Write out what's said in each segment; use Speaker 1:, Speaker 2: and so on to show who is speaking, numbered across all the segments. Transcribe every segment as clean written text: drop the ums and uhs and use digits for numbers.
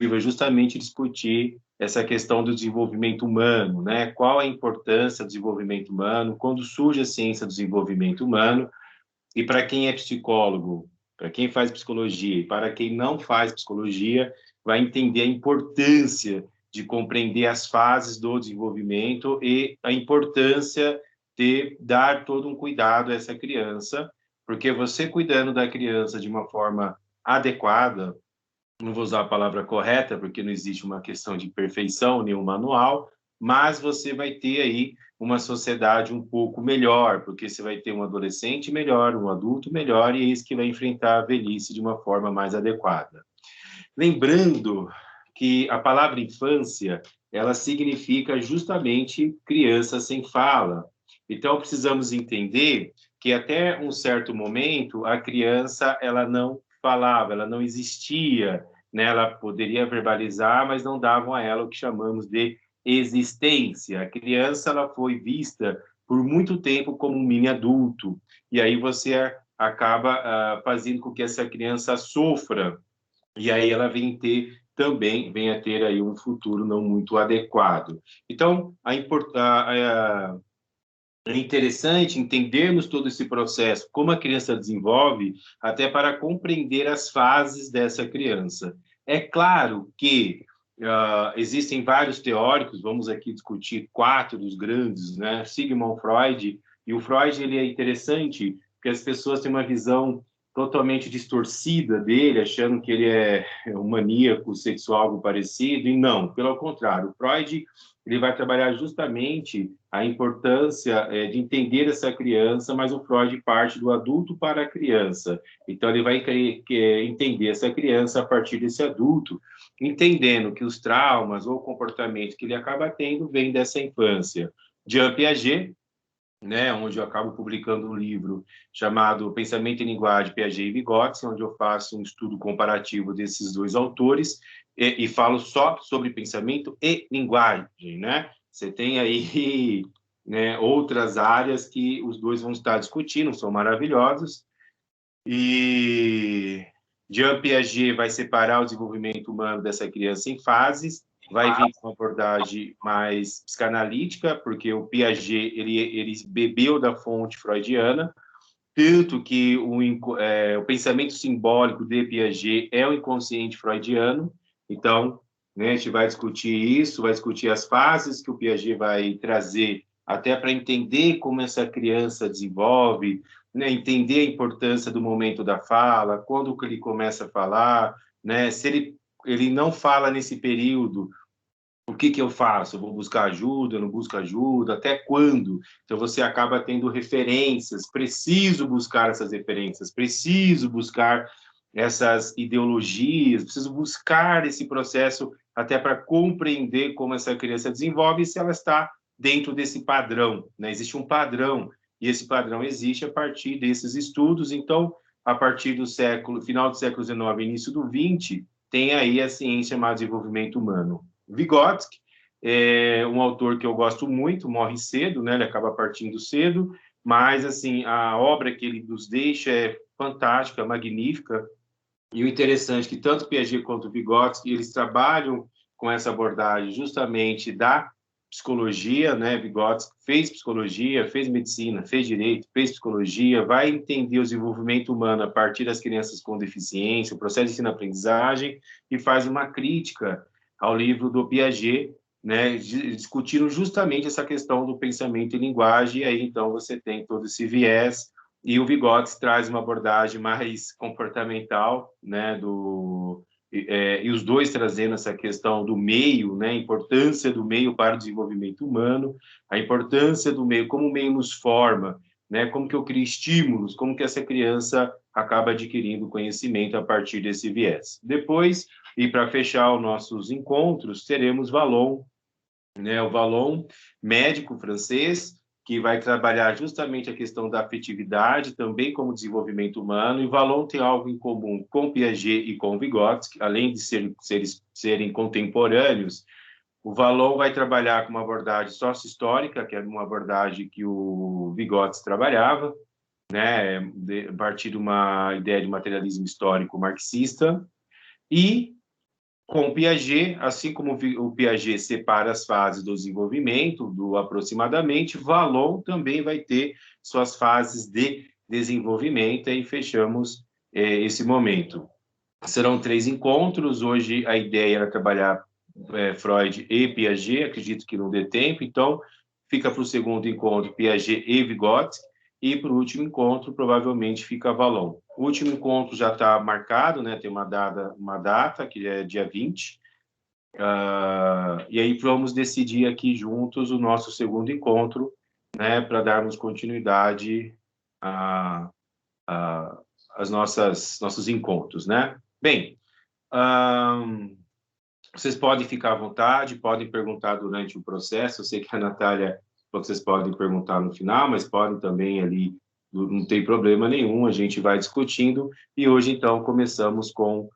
Speaker 1: vai justamente discutir essa questão do desenvolvimento humano, né? Qual a importância do desenvolvimento humano, quando surge a ciência do desenvolvimento humano, e para quem é psicólogo, para quem faz psicologia e para quem não faz psicologia, vai entender a importância de compreender as fases do desenvolvimento e a importância de dar todo um cuidado a essa criança, porque você cuidando da criança de uma forma adequada, não vou usar a palavra correta, porque não existe uma questão de perfeição, nenhum manual, mas você vai ter aí uma sociedade um pouco melhor, porque você vai ter um adolescente melhor, um adulto melhor, e é isso que vai enfrentar a velhice de uma forma mais adequada. Lembrando que a palavra infância, ela significa justamente criança sem fala. Então, precisamos entender que até um certo momento a criança ela não falava, ela não existia, né? Ela poderia verbalizar, mas não davam a ela o que chamamos de existência. A criança ela foi vista por muito tempo como um mini adulto, e aí você acaba fazendo com que essa criança sofra, e aí ela vem ter também vem a ter aí um futuro não muito adequado. Então, é interessante entendermos todo esse processo, como a criança desenvolve, até para compreender as fases dessa criança. É claro que existem vários teóricos, vamos aqui discutir quatro dos grandes, né? Sigmund Freud, e o Freud ele é interessante porque as pessoas têm uma visão totalmente distorcida dele, achando que ele é um maníaco sexual, algo parecido, e não, pelo contrário, o Freud ele vai trabalhar justamente a importância de entender essa criança, mas o Freud parte do adulto para a criança. Então, ele vai entender essa criança a partir desse adulto, entendendo que os traumas ou comportamentos que ele acaba tendo vêm dessa infância. Jean Piaget, né, onde eu acabo publicando um livro chamado Pensamento e Linguagem, Piaget e Vygotsky, onde eu faço um estudo comparativo desses dois autores e falo só sobre pensamento e linguagem, né? Você tem aí né, outras áreas que os dois vão estar discutindo, são maravilhosos, e Jean Piaget vai separar o desenvolvimento humano dessa criança em fases, vai vir com uma abordagem mais psicanalítica, porque o Piaget ele bebeu da fonte freudiana, tanto que o pensamento simbólico de Piaget é o inconsciente freudiano. Então, né, a gente vai discutir isso, vai discutir as fases que o Piaget vai trazer, até para entender como essa criança desenvolve, né, entender a importância do momento da fala, quando ele começa a falar, né, se ele não fala nesse período, o que que eu faço? Eu vou buscar ajuda, eu não busco ajuda? Até quando? Então você acaba tendo referências, preciso buscar essas referências, preciso buscar essas ideologias, preciso buscar esse processo até para compreender como essa criança desenvolve e se ela está dentro desse padrão, né? Existe um padrão e esse padrão existe a partir desses estudos. Então, a partir do final do século XIX, início do XX, tem aí a ciência chamada desenvolvimento humano. Vygotsky é um autor que eu gosto muito, morre cedo, né? Ele acaba partindo cedo, mas assim a obra que ele nos deixa é fantástica, magnífica. E o interessante é que tanto Piaget quanto Vygotsky eles trabalham com essa abordagem justamente da psicologia, né? Vygotsky fez psicologia, fez medicina, fez direito, fez psicologia, vai entender o desenvolvimento humano a partir das crianças com deficiência, o processo de ensino-aprendizagem e faz uma crítica ao livro do Piaget, né? Discutindo justamente essa questão do pensamento e linguagem. E aí então você tem todo esse viés e o Vygotsky traz uma abordagem mais comportamental, né, e os dois trazendo essa questão do meio, né, a importância do meio para o desenvolvimento humano, a importância do meio, como o meio nos forma, né, como que eu crio estímulos, como que essa criança acaba adquirindo conhecimento a partir desse viés. Depois, e para fechar os nossos encontros, teremos Vallon, né, o Vallon, médico francês, que vai trabalhar justamente a questão da afetividade, também como desenvolvimento humano, e Vallon tem algo em comum com Piaget e com Vygotsky, além de serem contemporâneos, o Vallon vai trabalhar com uma abordagem sócio-histórica, que é uma abordagem que o Vygotsky trabalhava, né, a partir de uma ideia de materialismo histórico marxista, e Com o Piaget, assim como o Piaget separa as fases do desenvolvimento, do aproximadamente, Vallon também vai ter suas fases de desenvolvimento, e fechamos esse momento. Serão 3 encontros, hoje a ideia era trabalhar Freud e Piaget, acredito que não dê tempo, então fica para o segundo encontro Piaget e Vygotsky, e para o último encontro provavelmente fica Vallon. O último encontro já está marcado, né? Tem uma data, que é dia 20, e aí vamos decidir aqui juntos o nosso segundo encontro, né, para darmos continuidade às nossos encontros, né? Bem, vocês podem ficar à vontade, podem perguntar durante o processo. Eu sei que a Natália, vocês podem perguntar no final, mas podem também ali, não tem problema nenhum, a gente vai discutindo. E hoje, então, começamos com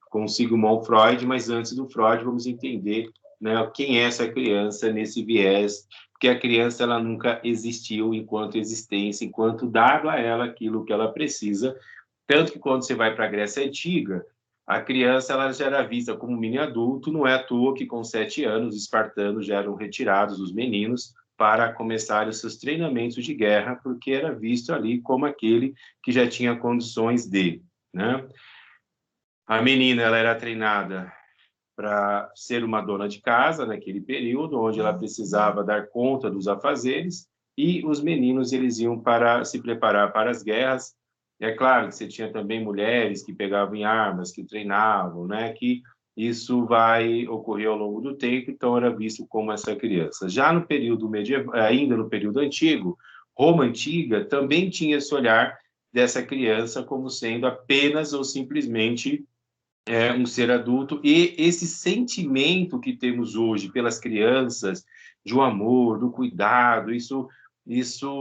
Speaker 1: com Sigmund Freud, mas antes do Freud, vamos entender, né, quem é essa criança nesse viés, porque a criança ela nunca existiu enquanto existência, enquanto dado a ela aquilo que ela precisa, tanto que quando você vai para a Grécia Antiga, a criança ela já era vista como mini adulto, não é à toa que com 7 anos os espartanos já eram retirados, os meninos, para começar os seus treinamentos de guerra, porque era visto ali como aquele que já tinha condições de, né? A menina ela era treinada para ser uma dona de casa naquele período, onde ela precisava dar conta dos afazeres, e os meninos eles iam para se preparar para as guerras. É claro que você tinha também mulheres que pegavam em armas, que treinavam, né? Que isso vai ocorrer ao longo do tempo, então era visto como essa criança. Já no período medieval, ainda no período antigo, Roma antiga também tinha esse olhar dessa criança como sendo apenas ou simplesmente um ser adulto, e esse sentimento que temos hoje pelas crianças, do amor, do cuidado, isso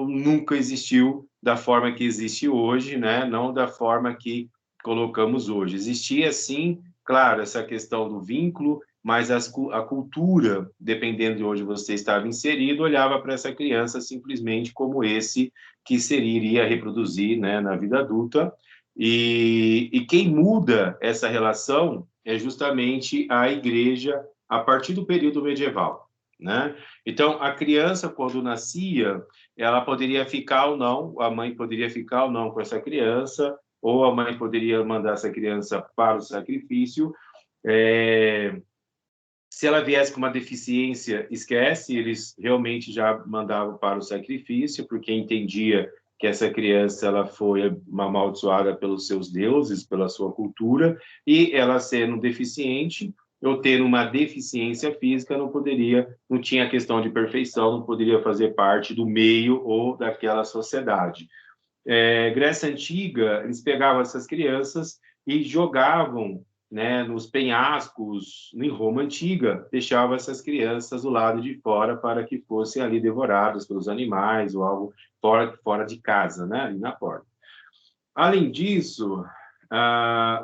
Speaker 1: nunca existiu da forma que existe hoje, né? Não da forma que colocamos hoje. Existia, sim, claro, essa questão do vínculo, mas a cultura, dependendo de onde você estava inserido, olhava para essa criança simplesmente como esse que iria reproduzir, né, na vida adulta, e quem muda essa relação é justamente a igreja a partir do período medieval, né? Então, a criança, quando nascia, ela poderia ficar ou não, a mãe poderia ficar ou não com essa criança, ou a mãe poderia mandar essa criança para o sacrifício. Se ela viesse com uma deficiência, esquece, eles realmente já mandavam para o sacrifício, porque entendia que essa criança ela foi amaldiçoada pelos seus deuses, pela sua cultura, e ela sendo deficiente ou tendo uma deficiência física, não tinha a questão de perfeição, não poderia fazer parte do meio ou daquela sociedade. Grécia Antiga, eles pegavam essas crianças e jogavam, né, nos penhascos, em Roma Antiga, deixavam essas crianças do lado de fora para que fossem ali devoradas pelos animais ou algo fora de casa, né, ali na porta. Além disso,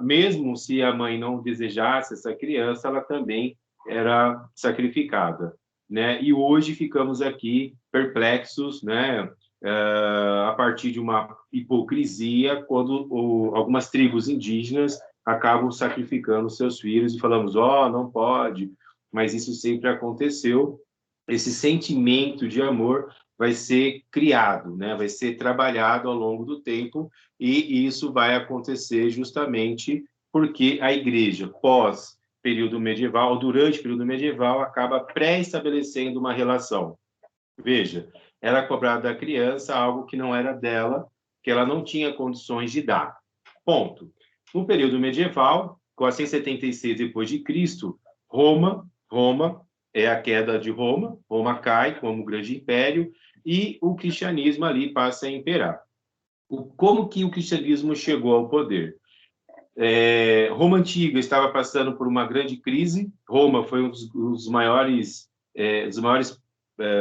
Speaker 1: mesmo se a mãe não desejasse essa criança, ela também era sacrificada, né? E hoje ficamos aqui perplexos, né? A partir de uma hipocrisia, quando algumas tribos indígenas acabam sacrificando seus filhos e falamos, não pode, mas isso sempre aconteceu. Esse sentimento de amor vai ser criado, né? Vai ser trabalhado ao longo do tempo, e isso vai acontecer justamente porque a igreja, pós período medieval, durante o período medieval, acaba pré-estabelecendo uma relação. Veja, era cobrado da criança algo que não era dela, que ela não tinha condições de dar. Ponto. No período medieval, 476 depois de Cristo, Roma é a queda de Roma, Roma cai como grande império e o cristianismo ali passa a imperar. Como que o cristianismo chegou ao poder? Roma antiga estava passando por uma grande crise. Roma foi um dos maiores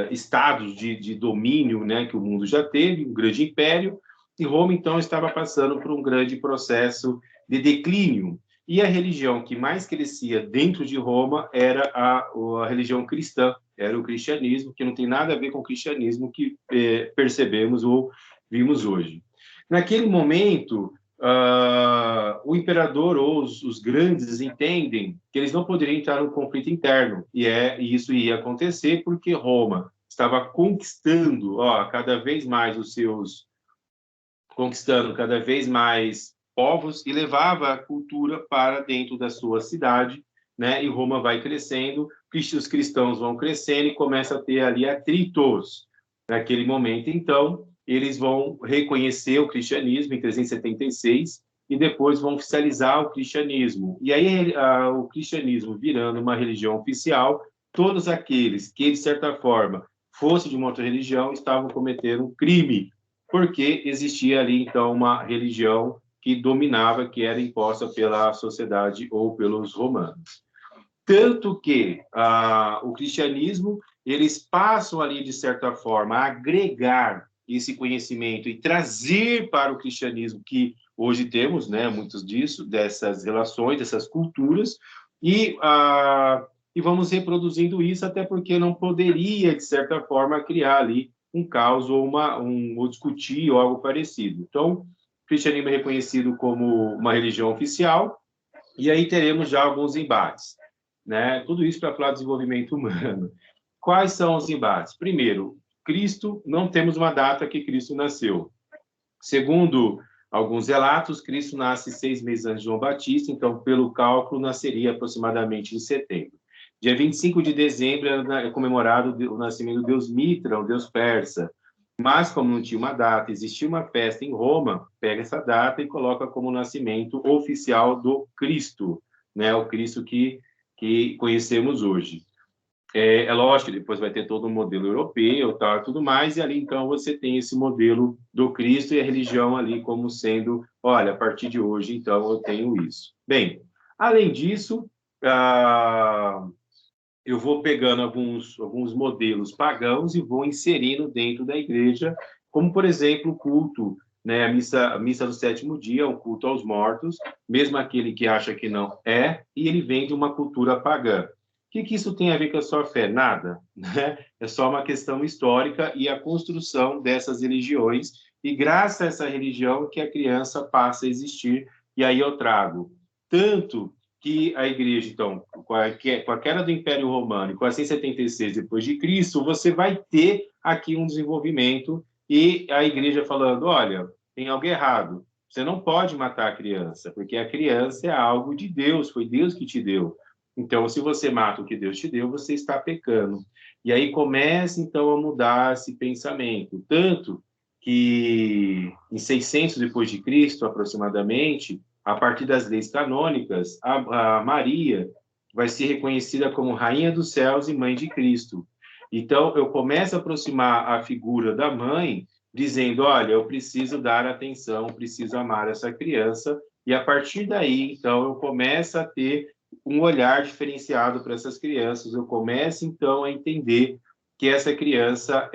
Speaker 1: estados de domínio, né, que o mundo já teve, um grande império, e Roma, então, estava passando por um grande processo de declínio. E a religião que mais crescia dentro de Roma era a religião cristã, era o cristianismo, que não tem nada a ver com o cristianismo que percebemos ou vimos hoje. Naquele momento, o imperador ou os grandes entendem que eles não poderiam entrar num conflito interno, e isso ia acontecer porque Roma estava conquistando, cada vez mais conquistando cada vez mais povos e levava a cultura para dentro da sua cidade, né? E Roma vai crescendo, os cristãos vão crescendo e começa a ter ali atritos. Naquele momento, então, eles vão reconhecer o cristianismo em 376 e depois vão oficializar o cristianismo. E aí o cristianismo virando uma religião oficial, todos aqueles que, de certa forma, fossem de uma outra religião estavam cometendo um crime, porque existia ali, então, uma religião que dominava, que era imposta pela sociedade ou pelos romanos. Tanto que o cristianismo, eles passam ali, de certa forma, a agregar esse conhecimento e trazer para o cristianismo, que hoje temos, né, muitos disso, dessas relações, dessas culturas, e vamos reproduzindo isso, até porque não poderia, de certa forma, criar ali um caos ou discutir ou algo parecido. Então, o cristianismo é reconhecido como uma religião oficial, e aí teremos já alguns embates, né? Tudo isso para falar de desenvolvimento humano. Quais são os embates? Primeiro, Cristo, não temos uma data que Cristo nasceu. Segundo alguns relatos, Cristo nasce 6 meses antes de João Batista, então, pelo cálculo, nasceria aproximadamente em setembro. Dia 25 de dezembro é comemorado o nascimento do deus Mitra, o deus persa. Mas, como não tinha uma data, existia uma festa em Roma, pega essa data e coloca como nascimento oficial do Cristo, né? O Cristo que conhecemos hoje. É lógico que depois vai ter todo um modelo europeu, tal, tudo mais, e ali, então, você tem esse modelo do Cristo e a religião ali como sendo, olha, a partir de hoje, então, eu tenho isso. Bem, além disso, eu vou pegando alguns modelos pagãos e vou inserindo dentro da igreja, como, por exemplo, o culto, né? A missa do sétimo dia, o culto aos mortos, mesmo aquele que acha que não é, e ele vem de uma cultura pagã. O que isso tem a ver com a sua fé? Nada, né? É só uma questão histórica e a construção dessas religiões, e graças a essa religião que a criança passa a existir, e aí eu trago tanto que a igreja, então, com a queda do Império Romano e com a 176 depois de Cristo, você vai ter aqui um desenvolvimento e a igreja falando, olha, tem algo errado, você não pode matar a criança, porque a criança é algo de Deus, foi Deus que te deu. Então, se você mata o que Deus te deu, você está pecando. E aí começa, então, a mudar esse pensamento. Tanto que em 600 depois de Cristo, aproximadamente, a partir das leis canônicas, a Maria vai ser reconhecida como Rainha dos Céus e Mãe de Cristo. Então, eu começo a aproximar a figura da mãe, dizendo, olha, eu preciso dar atenção, preciso amar essa criança, e a partir daí, então, eu começo a ter um olhar diferenciado para essas crianças, eu começo, então, a entender que essa criança,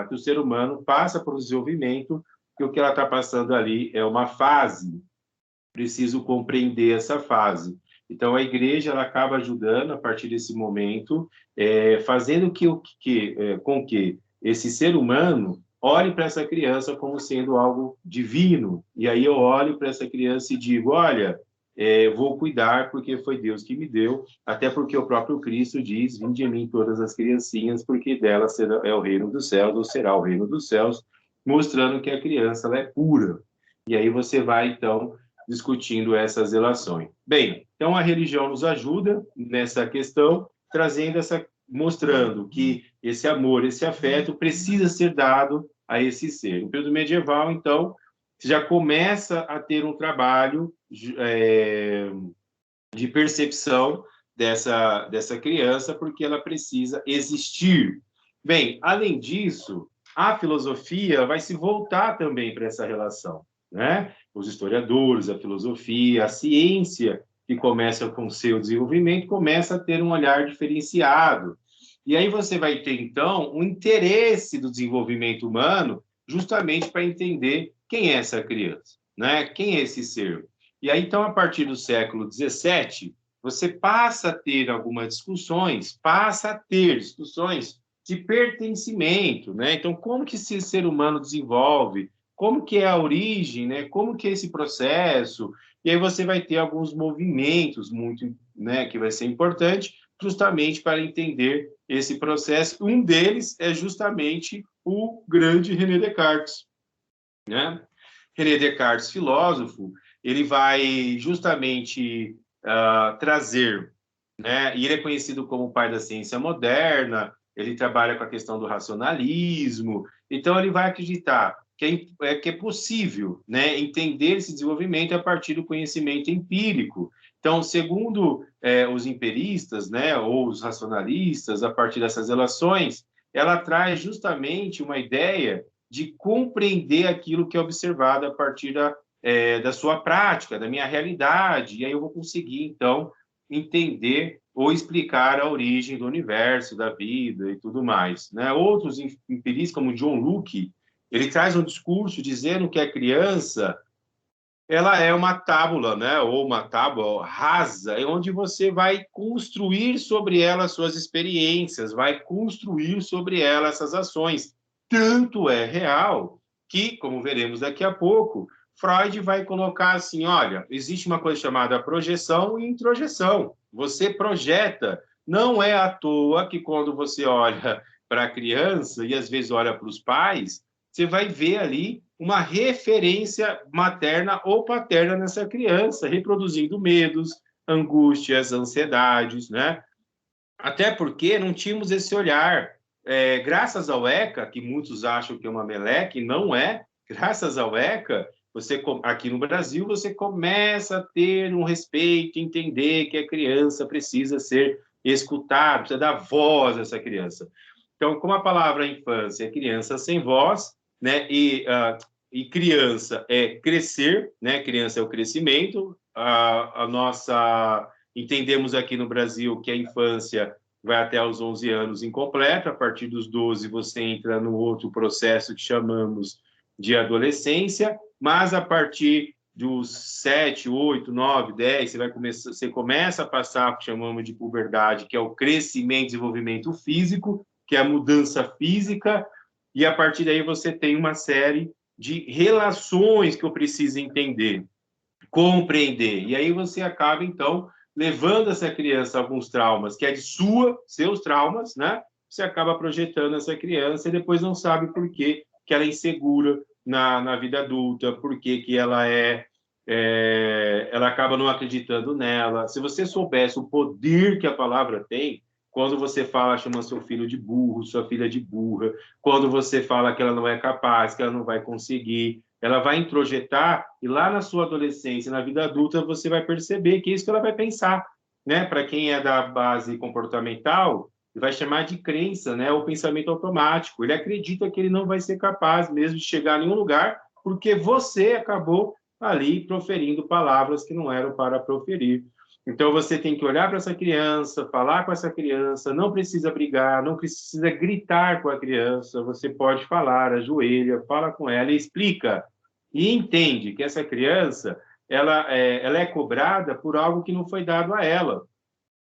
Speaker 1: que o ser humano passa por um desenvolvimento, que o que ela está passando ali é uma fase, preciso compreender essa fase. Então, a igreja ela acaba ajudando, a partir desse momento, fazendo com que esse ser humano olhe para essa criança como sendo algo divino. E aí eu olho para essa criança e digo, olha, vou cuidar porque foi Deus que me deu, até porque o próprio Cristo diz, vinde em mim todas as criancinhas, porque dela é o reino dos céus, ou será o reino dos céus, mostrando que a criança ela é pura. E aí você vai, então, discutindo essas relações. Bem, então a religião nos ajuda nessa questão, mostrando que esse amor, esse afeto precisa ser dado a esse ser. No período medieval, então, já começa a ter um trabalho de percepção dessa criança, porque ela precisa existir. Bem, além disso, a filosofia vai se voltar também para essa relação, né? Os historiadores, a filosofia, a ciência, que começa com o seu desenvolvimento, começa a ter um olhar diferenciado. E aí você vai ter, então, um interesse do desenvolvimento humano justamente para entender quem é essa criança, né? Quem é esse ser? E aí, então, a partir do século XVII, você passa a ter algumas discussões, de pertencimento, né? Então, como que esse ser humano desenvolve como que é a origem, né? Como que é esse processo? E aí você vai ter alguns movimentos muito, né, que vai ser importante justamente para entender esse processo. Um deles é justamente o grande René Descartes, né? René Descartes, filósofo, ele vai justamente trazer, né? E ele é conhecido como o pai da ciência moderna. Ele trabalha com a questão do racionalismo. Então ele vai acreditar que é possível, né, entender esse desenvolvimento a partir do conhecimento empírico. Então, segundo os empiristas, né, ou os racionalistas, a partir dessas relações, ela traz justamente uma ideia de compreender aquilo que é observado a partir da sua prática, da minha realidade, e aí eu vou conseguir, então, entender ou explicar a origem do universo, da vida e tudo mais, né? Outros empiristas, como John Locke, ele traz um discurso dizendo que a criança ela é uma tábula, né? Ou uma tábua rasa, onde você vai construir sobre ela suas experiências, vai construir sobre ela essas ações. Tanto é real que, como veremos daqui a pouco, Freud vai colocar assim: olha, existe uma coisa chamada projeção e introjeção. Você projeta. Não é à toa que quando você olha para a criança e às vezes olha para os pais, você vai ver ali uma referência materna ou paterna nessa criança, reproduzindo medos, angústias, ansiedades, né? Até porque não tínhamos esse olhar. Graças ao ECA, que muitos acham que é uma meleque, não é. Graças ao ECA, você, aqui no Brasil, você começa a ter um respeito, entender que a criança precisa ser escutada, precisa dar voz a essa criança. Então, como a palavra infância é criança sem voz, né? E criança é crescer, né? Criança é o crescimento. A nossa entendemos aqui no Brasil que a infância vai até os 11 anos incompleto, a partir dos 12 você entra no outro processo que chamamos de adolescência, mas a partir dos 7, 8, 9, 10, você começa a passar o que chamamos de puberdade, que é o crescimento e desenvolvimento físico, que é a mudança física, e a partir daí você tem uma série de relações que eu preciso entender, compreender. E aí você acaba, então, levando essa criança a alguns traumas, que é de seus traumas, né? Você acaba projetando essa criança e depois não sabe por que ela é insegura na vida adulta, por que ela acaba não acreditando nela. Se você soubesse o poder que a palavra tem, quando você fala, chama seu filho de burro, sua filha de burra, quando você fala que ela não é capaz, que ela não vai conseguir, ela vai introjetar e lá na sua adolescência, na vida adulta, você vai perceber que é isso que ela vai pensar, né? Para quem é da base comportamental, vai chamar de crença, né? O pensamento automático. Ele acredita que ele não vai ser capaz mesmo de chegar a nenhum lugar porque você acabou ali proferindo palavras que não eram para proferir. Então, você tem que olhar para essa criança, falar com essa criança, não precisa brigar, não precisa gritar com a criança, você pode falar, ajoelha, fala com ela e explica. E entende que essa criança, ela é cobrada por algo que não foi dado a ela,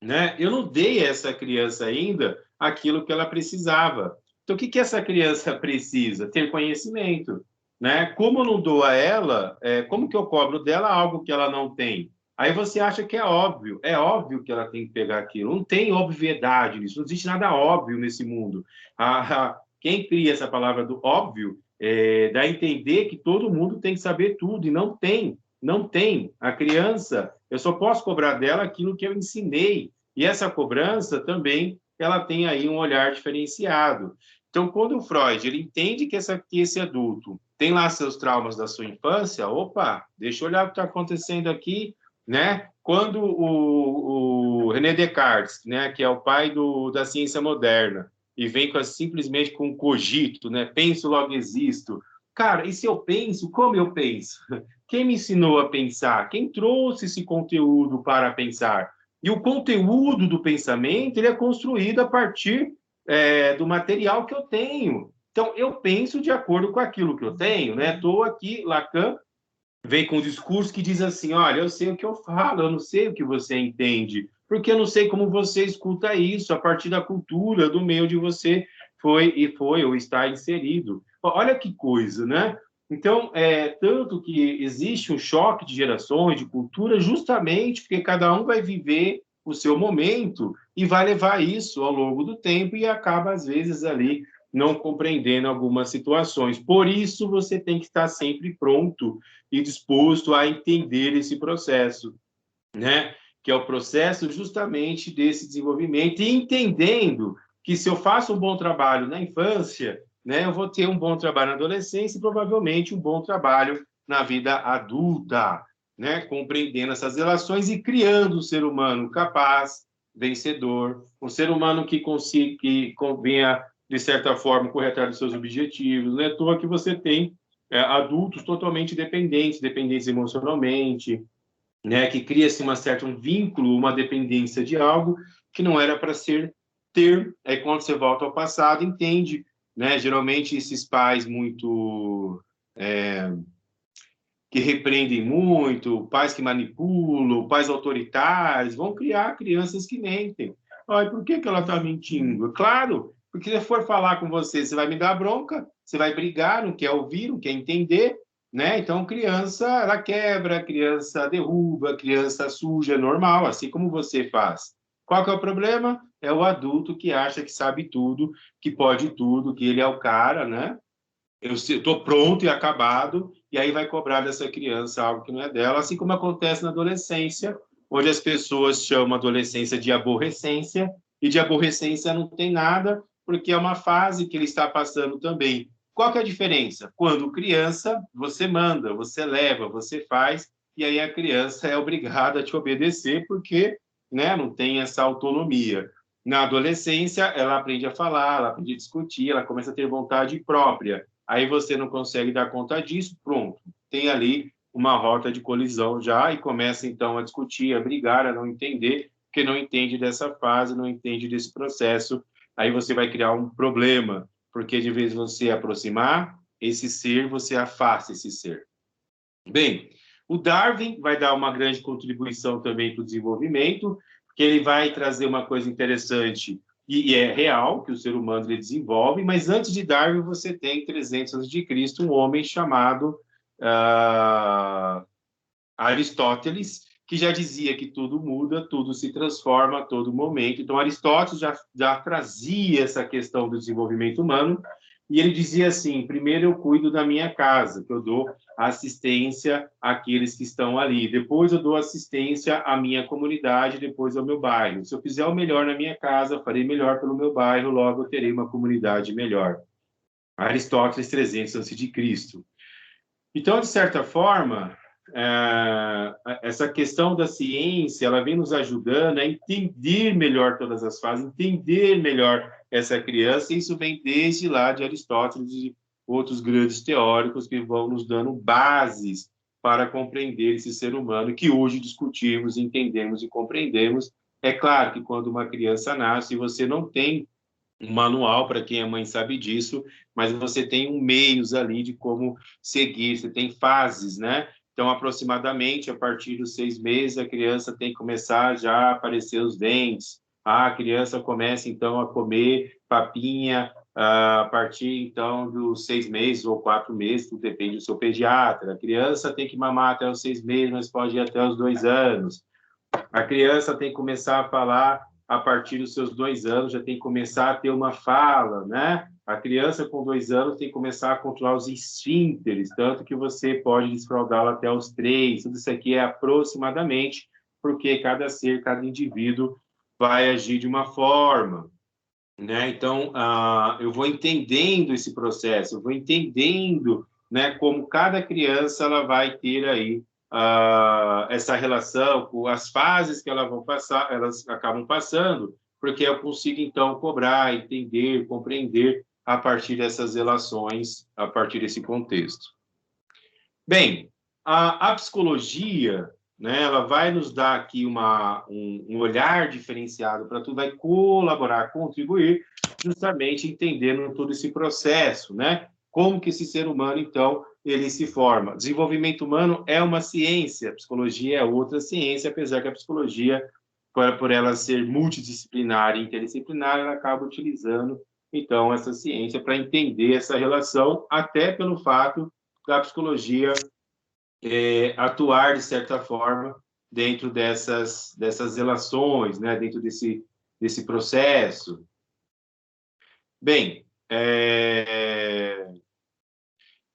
Speaker 1: né? Eu não dei a essa criança ainda aquilo que ela precisava. Então, o que essa criança precisa? Ter conhecimento, né? Como eu não dou a ela, como que eu cobro dela algo que ela não tem? Aí você acha que é óbvio que ela tem que pegar aquilo. Não tem obviedade nisso, não existe nada óbvio nesse mundo. Quem cria essa palavra do óbvio dá a entender que todo mundo tem que saber tudo, e não tem. Não tem. A criança, eu só posso cobrar dela aquilo que eu ensinei. E essa cobrança também, ela tem aí um olhar diferenciado. Então, quando o Freud ele entende que esse adulto tem lá seus traumas da sua infância, opa, deixa eu olhar o que está acontecendo aqui, né? Quando o René Descartes, né, que é o pai da ciência moderna, e vem simplesmente com um cogito, né? Penso, logo existo. Cara, e se eu penso, como eu penso? Quem me ensinou a pensar? Quem trouxe esse conteúdo para pensar? E o conteúdo do pensamento ele é construído a partir do material que eu tenho. Então, eu penso de acordo com aquilo que eu tenho, né? Estou aqui, Lacan vem com um discurso que diz assim, olha, eu sei o que eu falo, eu não sei o que você entende, porque eu não sei como você escuta isso a partir da cultura, do meio onde você foi ou está inserido. Olha que coisa, né? Então, tanto que existe um choque de gerações, de cultura, justamente porque cada um vai viver o seu momento e vai levar isso ao longo do tempo e acaba, às vezes, ali não compreendendo algumas situações. Por isso, você tem que estar sempre pronto e disposto a entender esse processo, né? Que é o processo justamente desse desenvolvimento e entendendo que se eu faço um bom trabalho na infância, né, eu vou ter um bom trabalho na adolescência e provavelmente um bom trabalho na vida adulta, né, compreendendo essas relações e criando um ser humano capaz, vencedor, um ser humano que consiga, que venha, de certa forma, correr atrás dos seus objetivos. Não é à toa que você tem adultos totalmente dependentes, dependentes emocionalmente, né, que cria-se um vínculo, uma dependência de algo que não era para ser ter. Aí quando você volta ao passado, entende, né? Geralmente esses pais muito que repreendem muito, pais que manipulam, pais autoritários, vão criar crianças que mentem. Ai, por que ela está mentindo? Claro, porque se eu for falar com você, você vai me dar bronca, você vai brigar, não quer ouvir, não quer entender, né? Então, criança, ela quebra, criança derruba, criança suja, é normal, assim como você faz. Qual que é o problema? É o adulto que acha que sabe tudo, que pode tudo, que ele é o cara, né? Eu estou pronto e acabado, e aí vai cobrar dessa criança algo que não é dela, assim como acontece na adolescência, onde as pessoas chamam a adolescência de aborrecência, e de aborrecência não tem nada, porque é uma fase que ele está passando também. Qual que é a diferença? Quando criança, você manda, você leva, você faz, e aí a criança é obrigada a te obedecer, porque, né, não tem essa autonomia. Na adolescência, ela aprende a falar, ela aprende a discutir, ela começa a ter vontade própria. Aí você não consegue dar conta disso, pronto. Tem ali uma rota de colisão já e começa então a discutir, a brigar, a não entender, porque não entende dessa fase, não entende desse processo. Aí você vai criar um problema, porque de vez você aproximar esse ser, você afasta esse ser. Bem, o Darwin vai dar uma grande contribuição também para o desenvolvimento, porque ele vai trazer uma coisa interessante e é real que o ser humano ele desenvolve, mas antes de Darwin você tem 300 a.C. um homem chamado uh, Aristóteles, que já dizia que tudo muda, tudo se transforma a todo momento. Então, Aristóteles já trazia essa questão do desenvolvimento humano, e ele dizia assim: primeiro eu cuido da minha casa, que eu dou assistência àqueles que estão ali, depois eu dou assistência à minha comunidade, depois ao meu bairro. Se eu fizer o melhor na minha casa, farei melhor pelo meu bairro, logo eu terei uma comunidade melhor. Aristóteles, 300 a.C. Então, de certa forma, essa questão da ciência, ela vem nos ajudando a entender melhor todas as fases, entender melhor essa criança, e isso vem desde lá de Aristóteles e outros grandes teóricos que vão nos dando bases para compreender esse ser humano que hoje discutimos, entendemos e compreendemos. É claro que quando uma criança nasce, você não tem um manual para quem é mãe sabe disso, mas você tem um meios ali de como seguir, você tem fases, né? Então, aproximadamente, a partir dos 6 meses, a criança tem que começar já a aparecer os dentes. A criança começa, então, a comer papinha a partir, então, dos 6 meses ou 4 meses, tudo depende do seu pediatra. A criança tem que mamar até os 6 meses, mas pode ir até os 2 anos. A criança tem que começar a falar a partir dos seus 2 anos, já tem que começar a ter uma fala, né? A criança com 2 anos tem que começar a controlar os esfínteres, tanto que você pode desfraldá-la até os 3. Tudo isso aqui é aproximadamente, porque cada ser, cada indivíduo vai agir de uma forma, né? Então, eu vou entendendo esse processo, eu vou entendendo, né, como cada criança ela vai ter aí essa relação com as fases que elas vão passar, elas acabam passando, porque eu consigo então cobrar, entender, compreender a partir dessas relações, a partir desse contexto. Bem, a psicologia, né, ela vai nos dar aqui um olhar diferenciado para tudo, vai colaborar, contribuir, justamente entendendo todo esse processo, né? Como que esse ser humano, então, ele se forma. Desenvolvimento humano é uma ciência, a psicologia é outra ciência, apesar que a psicologia, por ela ser multidisciplinar e interdisciplinar, ela acaba utilizando, então, essa ciência para entender essa relação, até pelo fato da psicologia atuar, de certa forma, dentro dessas relações, né? Dentro desse processo. Bem,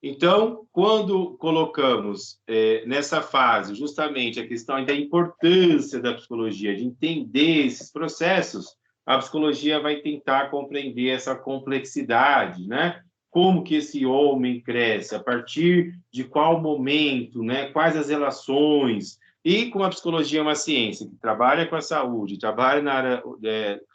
Speaker 1: então, quando colocamos nessa fase justamente a questão da importância da psicologia, de entender esses processos, a psicologia vai tentar compreender essa complexidade, né? Como que esse homem cresce, a partir de qual momento, né? Quais as relações. E como a psicologia é uma ciência que trabalha com a saúde, trabalha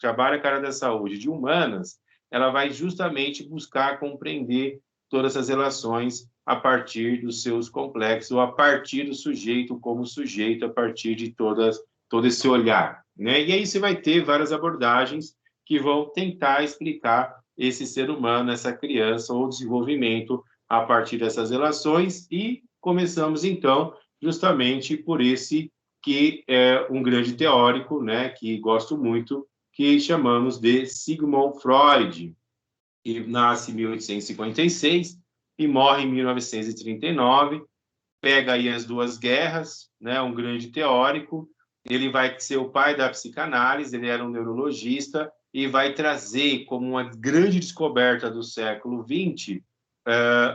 Speaker 1: trabalha com a área da saúde de humanas, ela vai justamente buscar compreender todas essas relações a partir dos seus complexos, ou a partir do sujeito como sujeito, a partir de todo esse olhar, né? E aí você vai ter várias abordagens que vão tentar explicar esse ser humano, essa criança, ou desenvolvimento a partir dessas relações, e começamos, então, justamente por esse que é um grande teórico, né, que gosto muito, que chamamos de Sigmund Freud, que nasce em 1856 e morre em 1939, pega aí as duas guerras, né, um grande teórico, ele vai ser o pai da psicanálise, ele era um neurologista, e vai trazer como uma grande descoberta do século XX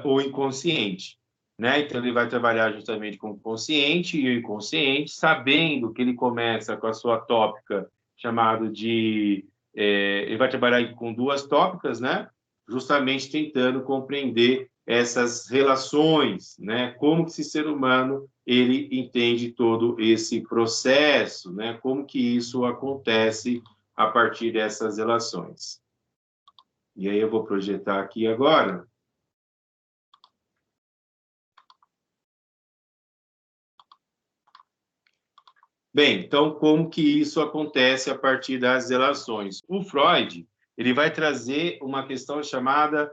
Speaker 1: o inconsciente. Né? Então, ele vai trabalhar justamente com o consciente e o inconsciente, sabendo que ele começa com a sua tópica chamada de... ele vai trabalhar com duas tópicas, né? Justamente tentando compreender essas relações, né? Como que esse ser humano ele entende todo esse processo, né? Como que isso acontece a partir dessas relações. E aí eu vou projetar aqui agora. Bem, então como que isso acontece a partir das relações? O Freud ele vai trazer uma questão chamada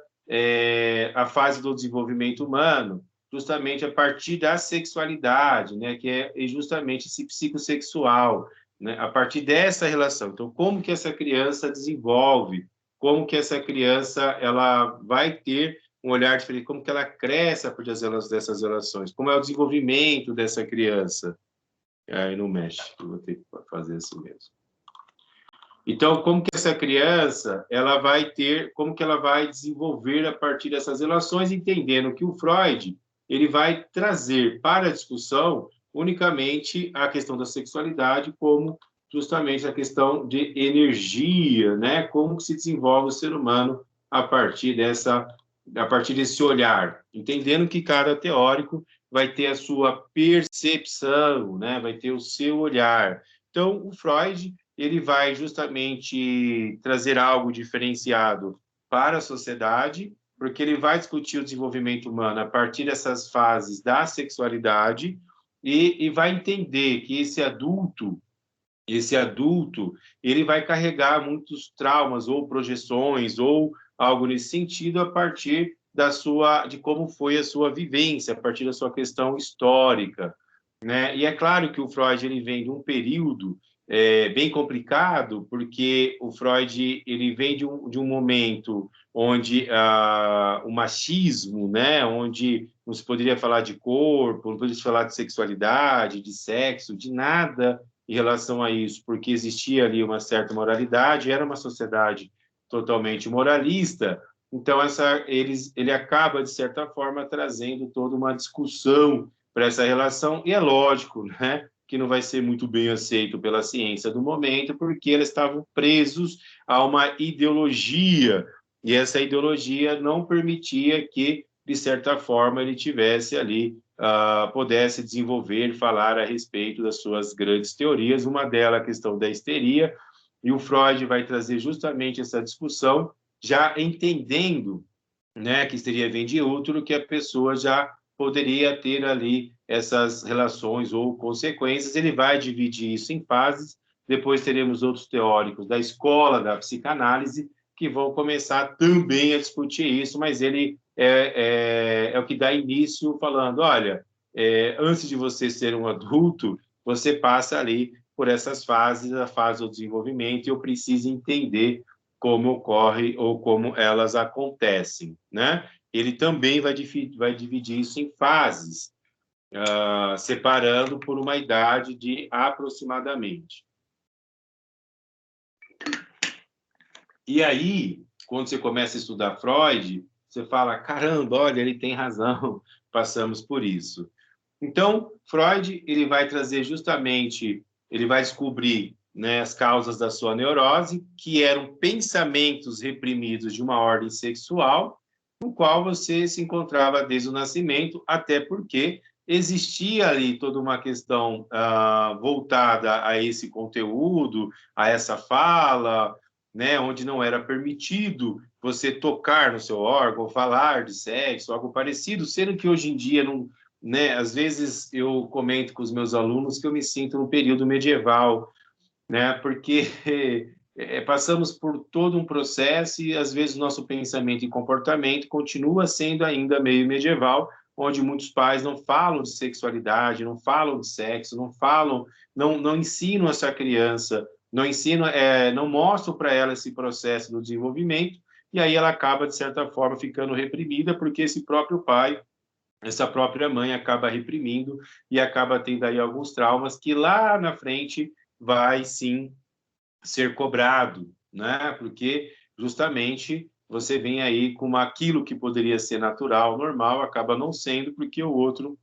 Speaker 1: a fase do desenvolvimento humano, justamente a partir da sexualidade, né, que é justamente esse psicossexual, né, a partir dessa relação. Então, como que essa criança desenvolve, como que essa criança ela vai ter um olhar diferente, como que ela cresce a partir dessas relações, como é o desenvolvimento dessa criança. Aí não mexe, eu vou ter que fazer assim mesmo. Então, como que essa criança, ela vai ter, como que ela vai desenvolver a partir dessas relações, entendendo que o Freud, ele vai trazer para a discussão unicamente a questão da sexualidade como justamente a questão de energia, né? Como que se desenvolve o ser humano a partir desse olhar, entendendo que cada teórico vai ter a sua percepção, né? Vai ter o seu olhar. Então, o Freud ele vai justamente trazer algo diferenciado para a sociedade, porque ele vai discutir o desenvolvimento humano a partir dessas fases da sexualidade e vai entender que esse adulto, ele vai carregar muitos traumas ou projeções ou algo nesse sentido a partir de como foi a sua vivência, a partir da sua questão histórica, né? E é claro que o Freud ele vem de um período bem complicado, porque o Freud ele vem de um momento onde o machismo, né, onde não se poderia falar de corpo, não poderia se falar de sexualidade, de sexo, de nada em relação a isso, porque existia ali uma certa moralidade, era uma sociedade totalmente moralista. Então, ele acaba, de certa forma, trazendo toda uma discussão para essa relação, e é lógico, né, que não vai ser muito bem aceito pela ciência do momento, porque eles estavam presos a uma ideologia, e essa ideologia não permitia que, de certa forma, ele tivesse ali, pudesse desenvolver, falar a respeito das suas grandes teorias, uma delas a questão da histeria, e o Freud vai trazer justamente essa discussão, já entendendo, né, que histeria vem de útero, que a pessoa já poderia ter ali essas relações ou consequências. Ele vai dividir isso em fases. Depois teremos outros teóricos da escola da psicanálise que vão começar também a discutir isso, mas ele é o que dá início falando, olha, antes de você ser um adulto, você passa ali por essas fases, a fase do desenvolvimento, e eu preciso entender como ocorre ou como elas acontecem, né? ele também vai dividir isso em fases, separando por uma idade de aproximadamente. E aí, quando você começa a estudar Freud, você fala, caramba, olha, ele tem razão, passamos por isso. Então, Freud, ele vai trazer justamente, ele vai descobrir, né, as causas da sua neurose, que eram pensamentos reprimidos de uma ordem sexual, no qual você se encontrava desde o nascimento, até porque existia ali toda uma questão voltada a esse conteúdo, a essa fala, né, onde não era permitido você tocar no seu órgão, falar de sexo, algo parecido, sendo que hoje em dia não, né, às vezes eu comento com os meus alunos que eu me sinto no período medieval, né, porque passamos por todo um processo e às vezes o nosso pensamento e comportamento continua sendo ainda meio medieval, onde muitos pais não falam de sexualidade, não falam de sexo, não falam, não ensinam essa criança, não ensinam, não mostram para ela esse processo do desenvolvimento, e aí ela acaba, de certa forma, ficando reprimida, porque esse próprio pai, essa própria mãe acaba reprimindo e acaba tendo aí alguns traumas que lá na frente vai, sim, ser cobrado, né? Porque justamente você vem aí com aquilo que poderia ser natural, normal, acaba não sendo, porque o outro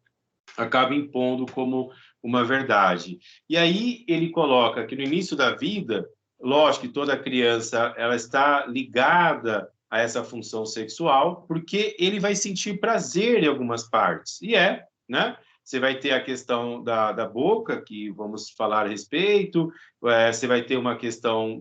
Speaker 1: acaba impondo como uma verdade. E aí ele coloca que no início da vida, lógico que toda criança ela está ligada a essa função sexual, porque ele vai sentir prazer em algumas partes. E né? Você vai ter a questão da boca, que vamos falar a respeito, você vai ter uma questão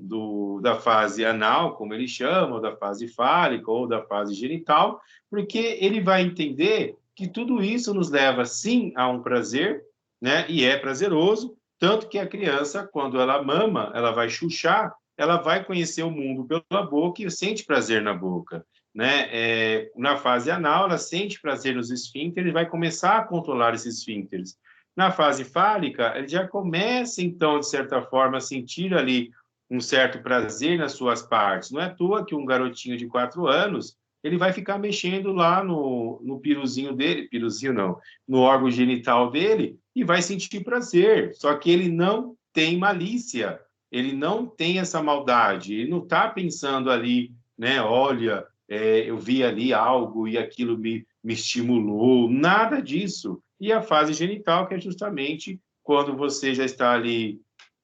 Speaker 1: da fase anal, como ele chama, ou da fase fálica, ou da fase genital, porque ele vai entender que tudo isso nos leva, sim, a um prazer, né? E é prazeroso, tanto que a criança, quando ela mama, ela vai chuchar, ela vai conhecer o mundo pela boca e sente prazer na boca, né? Na fase anal, ela sente prazer nos esfíncteres, vai começar a controlar esses esfíncteres. Na fase fálica, ele já começa, então, de certa forma, a sentir ali um certo prazer nas suas partes. Não é à toa que um garotinho de 4 anos ele vai ficar mexendo lá no piruzinho dele, piruzinho não, no órgão genital dele, e vai sentir prazer. Só que ele não tem malícia, ele não tem essa maldade, ele não está pensando ali, né? Olha, eu vi ali algo e aquilo me estimulou, nada disso. E a fase genital, que é justamente quando você já está ali,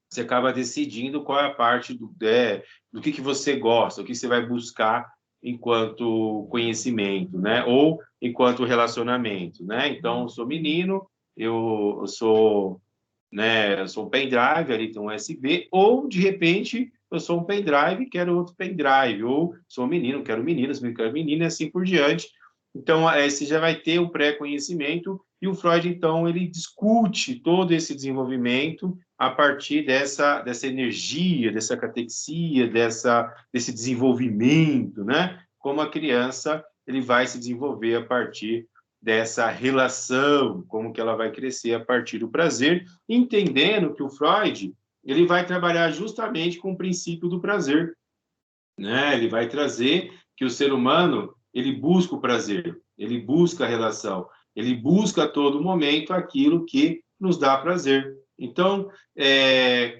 Speaker 1: você acaba decidindo qual é a parte do que você gosta, o que você vai buscar enquanto conhecimento, né? Ou enquanto relacionamento, né? Então, eu sou menino, eu sou, né? Eu sou um pendrive, ali tem um USB, ou de repente eu sou um pendrive, quero outro pendrive, ou sou um menino, quero meninas, quero menina, e assim por diante. Então, você já vai ter o pré-conhecimento e o Freud, então, ele discute todo esse desenvolvimento a partir dessa energia, dessa catexia, desse desenvolvimento, né? Como a criança ele vai se desenvolver a partir dessa relação, como que ela vai crescer a partir do prazer, entendendo que o Freud ele vai trabalhar justamente com o princípio do prazer, né? Ele vai trazer que o ser humano ele busca o prazer, ele busca a relação, ele busca a todo momento aquilo que nos dá prazer. Então,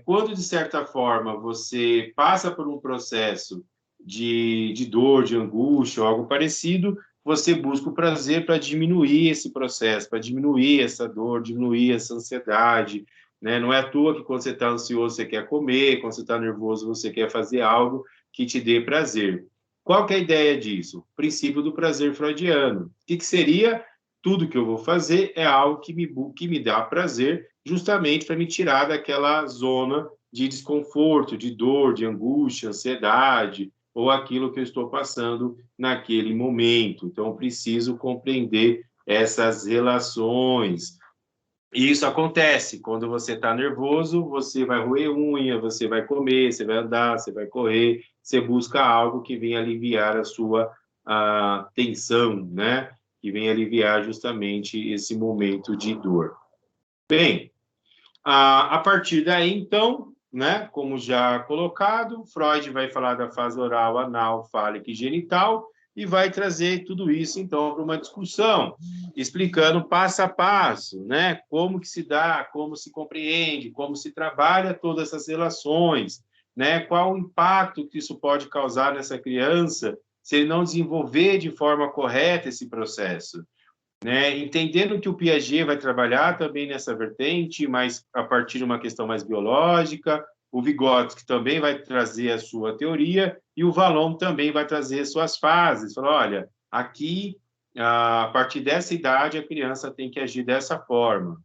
Speaker 1: quando de certa forma você passa por um processo de dor, de angústia ou algo parecido, você busca o prazer para diminuir esse processo, para diminuir essa dor, diminuir essa ansiedade, né? Não é à toa que quando você está ansioso você quer comer, quando você está nervoso você quer fazer algo que te dê prazer. Qual que é a ideia disso? O princípio do prazer freudiano. O que seria? Tudo que eu vou fazer é algo que me dá prazer, justamente para me tirar daquela zona de desconforto, de dor, de angústia, ansiedade, ou aquilo que eu estou passando naquele momento. Então, eu preciso compreender essas relações. E isso acontece quando você está nervoso, você vai roer unha, você vai comer, você vai andar, você vai correr, você busca algo que venha aliviar a sua tensão, né? Que venha aliviar justamente esse momento de dor. Bem, a partir daí, então, né? Como já colocado, Freud vai falar da fase oral, anal, fálica e genital. e vai trazer tudo isso, então, para uma discussão, explicando passo a passo, né? Como que se dá, como se compreende, como se trabalha todas essas relações, né? Qual o impacto que isso pode causar nessa criança se ele não desenvolver de forma correta esse processo, né? Entendendo que o Piaget vai trabalhar também nessa vertente, mas a partir de uma questão mais biológica, o Vygotsky também vai trazer a sua teoria e o Vallon também vai trazer suas fases. Fala, olha, aqui, a partir dessa idade, a criança tem que agir dessa forma.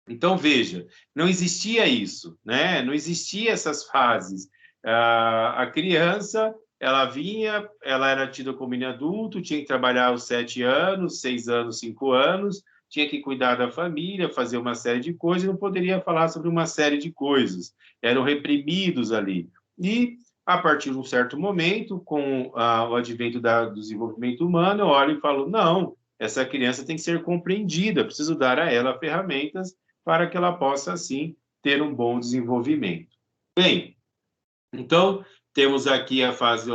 Speaker 1: Então, veja, não existia isso, né? Não existia essas fases. A criança, ela vinha, ela era tida como menino adulto, tinha que trabalhar aos 7 anos, 6 anos, 5 anos, tinha que cuidar da família, fazer uma série de coisas, não poderia falar sobre uma série de coisas. Eram reprimidos ali. E, a partir de um certo momento, com o advento do desenvolvimento humano, eu olho e falo, não, essa criança tem que ser compreendida, preciso dar a ela ferramentas para que ela possa, assim, ter um bom desenvolvimento. Bem, então, temos aqui a fase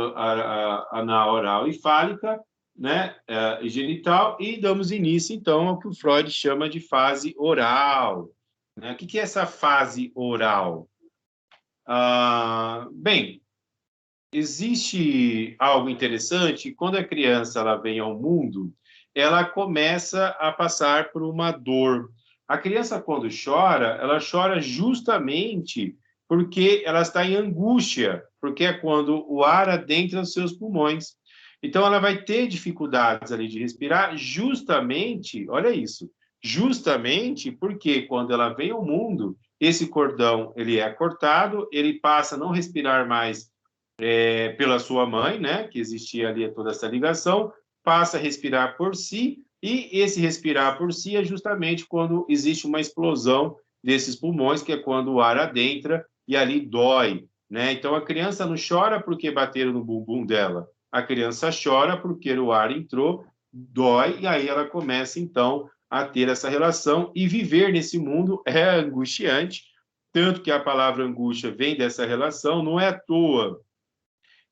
Speaker 1: anal, oral e fálica, né, e genital, e damos início, então, ao que o Freud chama de fase oral. Né? O que é essa fase oral? Bem, existe algo interessante, quando a criança ela vem ao mundo, ela começa a passar por uma dor. A criança, quando chora, ela chora justamente porque ela está em angústia, porque é quando o ar adentra os seus pulmões. Então, ela vai ter dificuldades ali de respirar, justamente, olha isso, justamente porque quando ela vem ao mundo, esse cordão ele é cortado, ele passa a não respirar mais pela sua mãe, né, que existia ali toda essa ligação, passa a respirar por si, e esse respirar por si é justamente quando existe uma explosão desses pulmões, que é quando o ar adentra e ali dói, né? Então a criança não chora porque bateram no bumbum dela, a criança chora porque o ar entrou, dói, e aí ela começa então a ter essa relação, e viver nesse mundo é angustiante, tanto que a palavra angústia vem dessa relação, não é à toa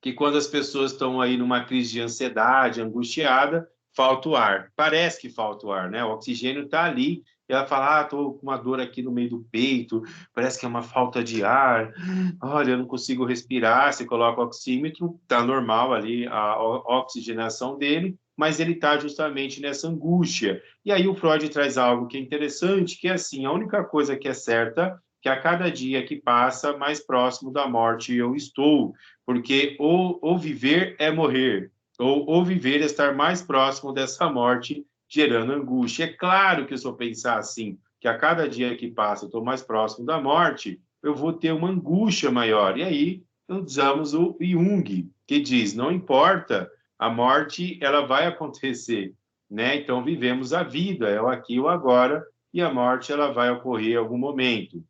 Speaker 1: que quando as pessoas estão aí numa crise de ansiedade, angustiada, falta o ar. Parece que falta o ar, né? O oxigênio está ali, e ela fala, estou com uma dor aqui no meio do peito, parece que é uma falta de ar, olha, eu não consigo respirar, você coloca o oxímetro, está normal ali a oxigenação dele, mas ele está justamente nessa angústia. E aí o Freud traz algo que é interessante, que é assim, a única coisa que é certa, que a cada dia que passa, mais próximo da morte eu estou, porque ou viver é morrer, ou viver é estar mais próximo dessa morte, gerando angústia. É claro que se eu pensar assim, que a cada dia que passa eu estou mais próximo da morte, eu vou ter uma angústia maior. E aí usamos o Jung, que diz, não importa, a morte ela vai acontecer, né? Então vivemos a vida, é o aqui e o agora, e a morte ela vai ocorrer em algum momento.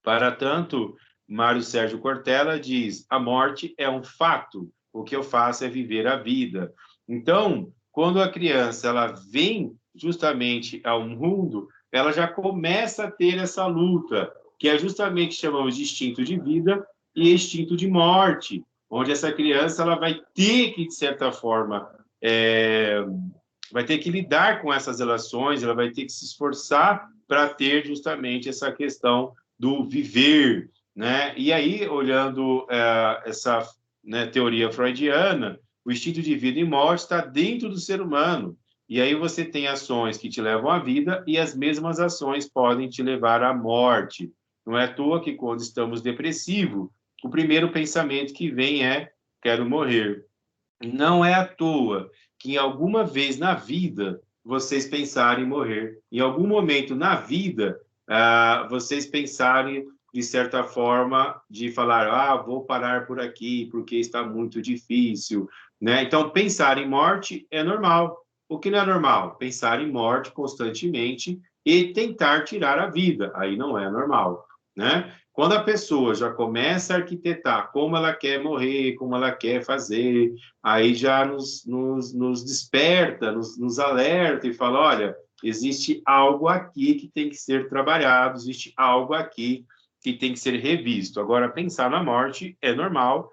Speaker 1: Para tanto, Mário Sérgio Cortella diz: a morte é um fato, o que eu faço é viver a vida. Então, quando a criança ela vem justamente ao mundo, ela já começa a ter essa luta, que é justamente chamamos de instinto de vida e instinto de morte, onde essa criança ela vai ter que, de certa forma, vai ter que lidar com essas relações, ela vai ter que se esforçar para ter justamente essa questão do viver, né? E aí, olhando essa, né, teoria freudiana, o instinto de vida e morte está dentro do ser humano. E aí você tem ações que te levam à vida e as mesmas ações podem te levar à morte. Não é à toa que quando estamos depressivos, o primeiro pensamento que vem é quero morrer. Não é à toa que em alguma vez na vida vocês pensarem em morrer. Em algum momento na vida, vocês pensarem, de certa forma, de falar, vou parar por aqui porque está muito difícil, né? Então, pensar em morte é normal. O que não é normal? Pensar em morte constantemente e tentar tirar a vida. Aí não é normal, né? Quando a pessoa já começa a arquitetar como ela quer morrer, como ela quer fazer, aí já nos desperta, nos alerta e fala, olha, existe algo aqui que tem que ser trabalhado, existe algo aqui que tem que ser revisto. Agora, pensar na morte é normal,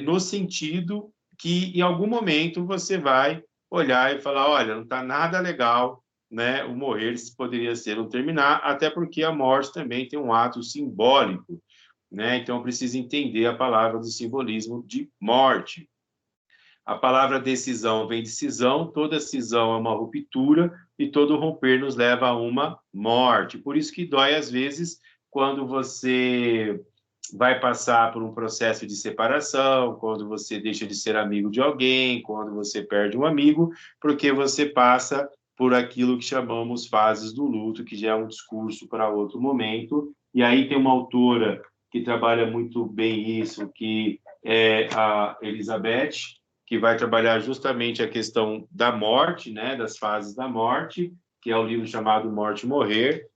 Speaker 1: no sentido que em algum momento você vai olhar e falar, olha, não está nada legal, né? O morrer poderia ser um terminar, até porque a morte também tem um ato simbólico, né? Então, precisa entender a palavra do simbolismo de morte. A palavra decisão vem de cisão, toda cisão é uma ruptura e todo romper nos leva a uma morte. Por isso que dói às vezes quando você vai passar por um processo de separação, quando você deixa de ser amigo de alguém, quando você perde um amigo, porque você passa por aquilo que chamamos fases do luto, que já é um discurso para outro momento. E aí tem uma autora que trabalha muito bem isso, que é a Elizabeth, que vai trabalhar justamente a questão da morte, né, das fases da morte, que é o livro chamado Morte e Morrer.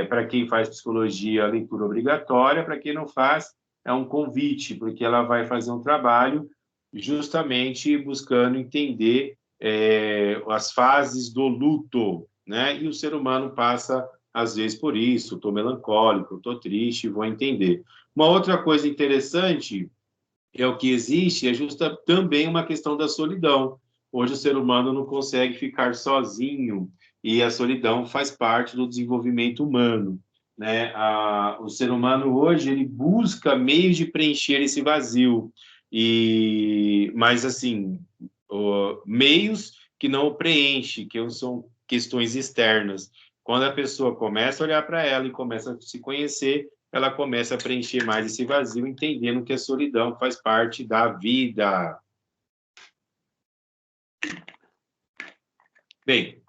Speaker 1: Para quem faz psicologia, a leitura obrigatória, para quem não faz, é um convite, porque ela vai fazer um trabalho justamente buscando entender as fases do luto, né? E o ser humano passa, às vezes, por isso, estou melancólico, estou triste, vou entender. Uma outra coisa interessante é o que existe, é justa também uma questão da solidão. Hoje o ser humano não consegue ficar sozinho e a solidão faz parte do desenvolvimento humano, né? O ser humano hoje ele busca meios de preencher esse vazio mas assim meios que não o preenchem, que são questões externas. Quando a pessoa começa a olhar para ela e começa a se conhecer, ela começa a preencher mais esse vazio, entendendo que a solidão faz parte da vida. Bem,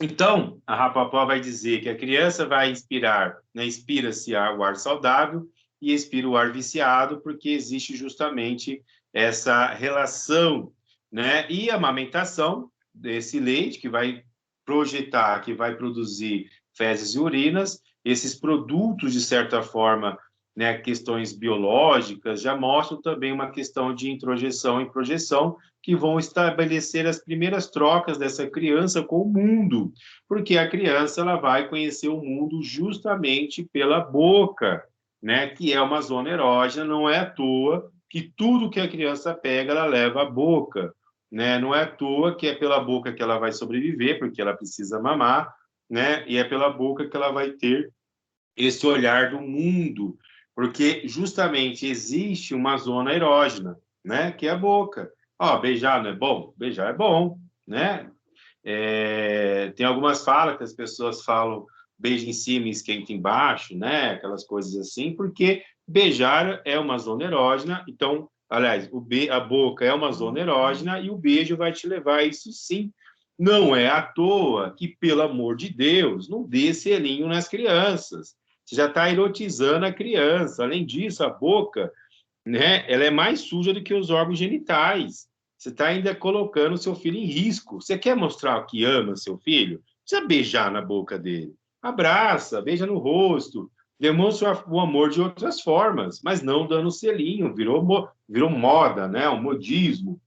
Speaker 1: então, a Rapaport vai dizer que a criança vai inspirar, né, inspira-se o ar saudável e expira o ar viciado, porque existe justamente essa relação, né? E a amamentação desse leite que vai projetar, que vai produzir fezes e urinas, esses produtos, de certa forma, né, questões biológicas, já mostram também uma questão de introjeção e projeção, que vão estabelecer as primeiras trocas dessa criança com o mundo, porque a criança ela vai conhecer o mundo justamente pela boca, né, que é uma zona erógena, não é à toa que tudo que a criança pega, ela leva à boca, né? Não é à toa que é pela boca que ela vai sobreviver, porque ela precisa mamar, né? E é pela boca que ela vai ter esse olhar do mundo, porque justamente existe uma zona erógena, né? Que é a boca. Ó, beijar não é bom? Beijar é bom, né? Tem algumas falas que as pessoas falam beijo em cima e esquenta embaixo, né? Aquelas coisas assim, porque beijar é uma zona erógena, então, aliás, a boca é uma zona erógena e o beijo vai te levar a isso sim. Não é à toa que, pelo amor de Deus, não dê selinho nas crianças. Você já está erotizando a criança. Além disso, a boca, né, ela é mais suja do que os órgãos genitais. Você está ainda colocando o seu filho em risco. Você quer mostrar que ama seu filho? Não precisa beijar na boca dele. Abraça, beija no rosto, demonstra o amor de outras formas, mas não dando selinho. Virou moda, né? Um modismo.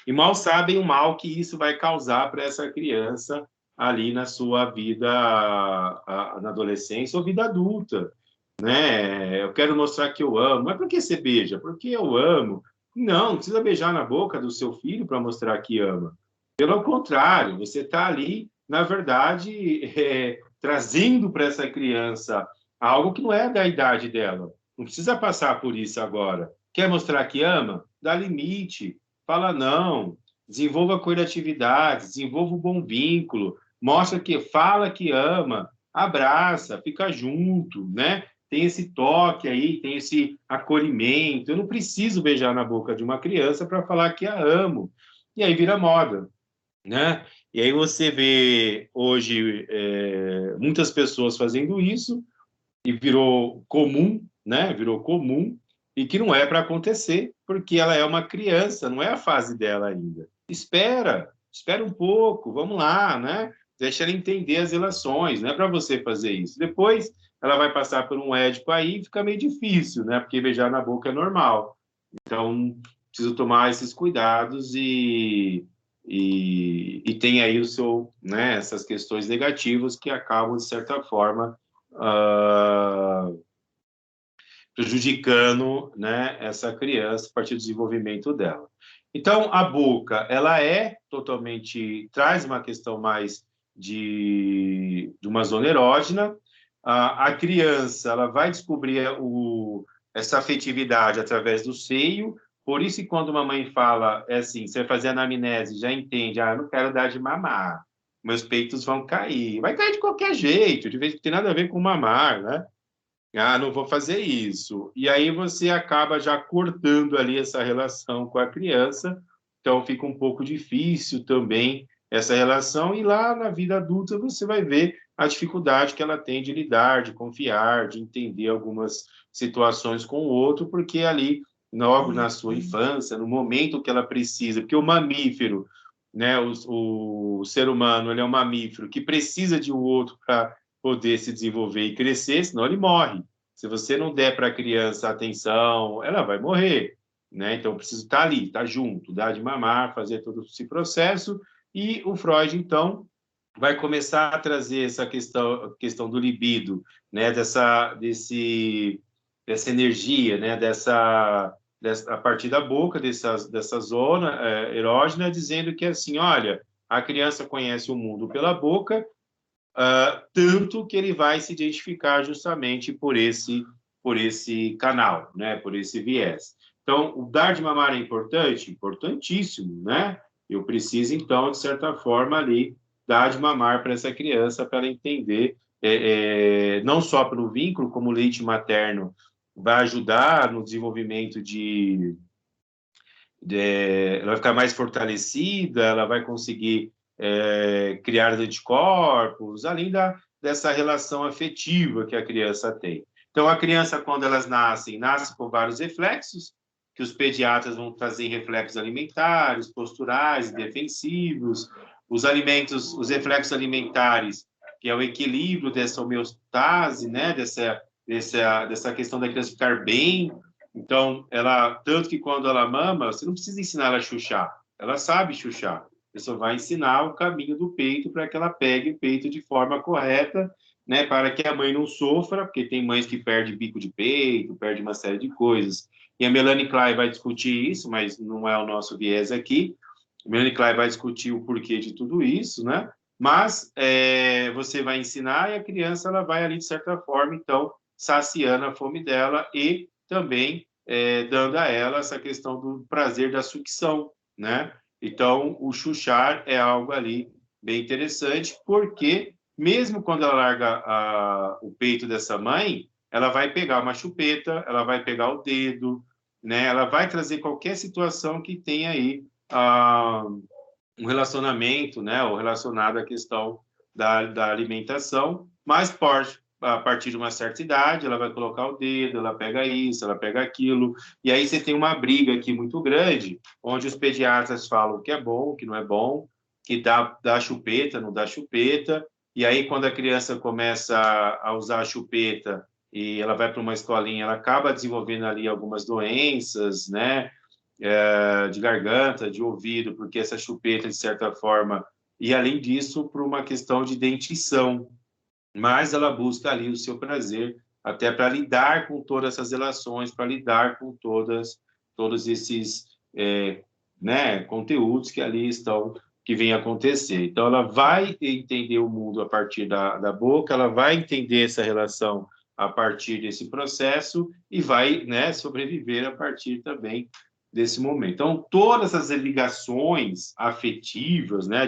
Speaker 1: E mal sabem o mal que isso vai causar para essa criança ali na sua vida, na adolescência ou vida adulta, né? Eu quero mostrar que eu amo. Mas por que você beija? Porque eu amo. Não precisa beijar na boca do seu filho para mostrar que ama. Pelo contrário, você está ali, na verdade, trazendo para essa criança algo que não é da idade dela. Não precisa passar por isso agora. Quer mostrar que ama? Dá limite. Fala não. Desenvolva criatividade, desenvolva um bom vínculo. Mostra que fala que ama, abraça, fica junto, né? Tem esse toque aí, tem esse acolhimento. Eu não preciso beijar na boca de uma criança para falar que a amo. E aí vira moda, né? E aí você vê hoje muitas pessoas fazendo isso e virou comum, né? Virou comum e que não é para acontecer, porque ela é uma criança, não é a fase dela ainda. Espera um pouco, vamos lá, né? Deixa ela entender as relações, não é para você fazer isso. Depois ela vai passar por um édipo aí e fica meio difícil, né? Porque beijar na boca é normal. Então, preciso tomar esses cuidados e tem aí né, essas questões negativas que acabam, de certa forma, prejudicando, né, essa criança a partir do desenvolvimento dela. Então, a boca, ela totalmente, traz uma questão mais de uma zona erógena. A criança, ela vai descobrir essa afetividade através do seio. Por isso que quando uma mãe fala, assim, você vai fazer anamnese, já entende, eu não quero dar de mamar, meus peitos vão cair. Vai cair de qualquer jeito, de vez que tem nada a ver com mamar, né? Não vou fazer isso. E aí você acaba já cortando ali essa relação com a criança, então fica um pouco difícil também essa relação, e lá na vida adulta você vai ver a dificuldade que ela tem de lidar, de confiar, de entender algumas situações com o outro, porque ali, logo na sua infância, no momento que ela precisa, porque o mamífero, né, o ser humano, ele é um mamífero que precisa de um outro para poder se desenvolver e crescer, senão ele morre. Se você não der para a criança atenção, ela vai morrer, né? Então, preciso estar ali, estar junto, dar de mamar, fazer todo esse processo. E o Freud, então, vai começar a trazer essa questão do libido, né? Dessa energia, né? A partir da boca, dessa zona erógena, dizendo que, assim, olha, a criança conhece o mundo pela boca, tanto que ele vai se identificar justamente por esse canal, né? Por esse viés. Então, o dar de mamar é importante? Importantíssimo, né? Eu preciso, então, de certa forma, ali, dar de mamar para essa criança, para ela entender, não só pelo vínculo, como o leite materno vai ajudar no desenvolvimento ela vai ficar mais fortalecida, ela vai conseguir criar anticorpos, além dessa relação afetiva que a criança tem. Então, a criança, quando elas nasce com vários reflexos, que os pediatras vão trazer reflexos alimentares, posturais, defensivos, os reflexos alimentares, que é o equilíbrio dessa homeostase, né, dessa questão da criança ficar bem. Então, tanto que quando ela mama, você não precisa ensinar ela a chuchar, ela sabe chuchar. Você só vai ensinar o caminho do peito para que ela pegue o peito de forma correta, né, para que a mãe não sofra, porque tem mães que perdem bico de peito, perdem uma série de coisas. E a Melanie Klein vai discutir isso, mas não é o nosso viés aqui. A Melanie Klein vai discutir o porquê de tudo isso, né? Mas você vai ensinar e a criança ela vai ali, de certa forma, então, saciando a fome dela e também dando a ela essa questão do prazer da sucção, né? Então, o chuchar é algo ali bem interessante, porque mesmo quando ela larga o peito dessa mãe, ela vai pegar uma chupeta, ela vai pegar o dedo, né? Ela vai trazer qualquer situação que tenha aí um relacionamento, né? Ou relacionado à questão da alimentação, mas a partir de uma certa idade, ela vai colocar o dedo, ela pega isso, ela pega aquilo, e aí você tem uma briga aqui muito grande, onde os pediatras falam que é bom, que não é bom, que dá chupeta, não dá chupeta, e aí quando a criança começa a usar a chupeta e ela vai para uma escolinha, ela acaba desenvolvendo ali algumas doenças, né, de garganta, de ouvido, porque essa chupeta, de certa forma, e além disso, por uma questão de dentição, mas ela busca ali o seu prazer, até para lidar com todas essas relações, para lidar com todos esses né, conteúdos que ali estão, que vêm acontecer. Então, ela vai entender o mundo a partir da boca, ela vai entender essa relação a partir desse processo e vai, né, sobreviver a partir também desse momento. Então, todas as ligações afetivas, né,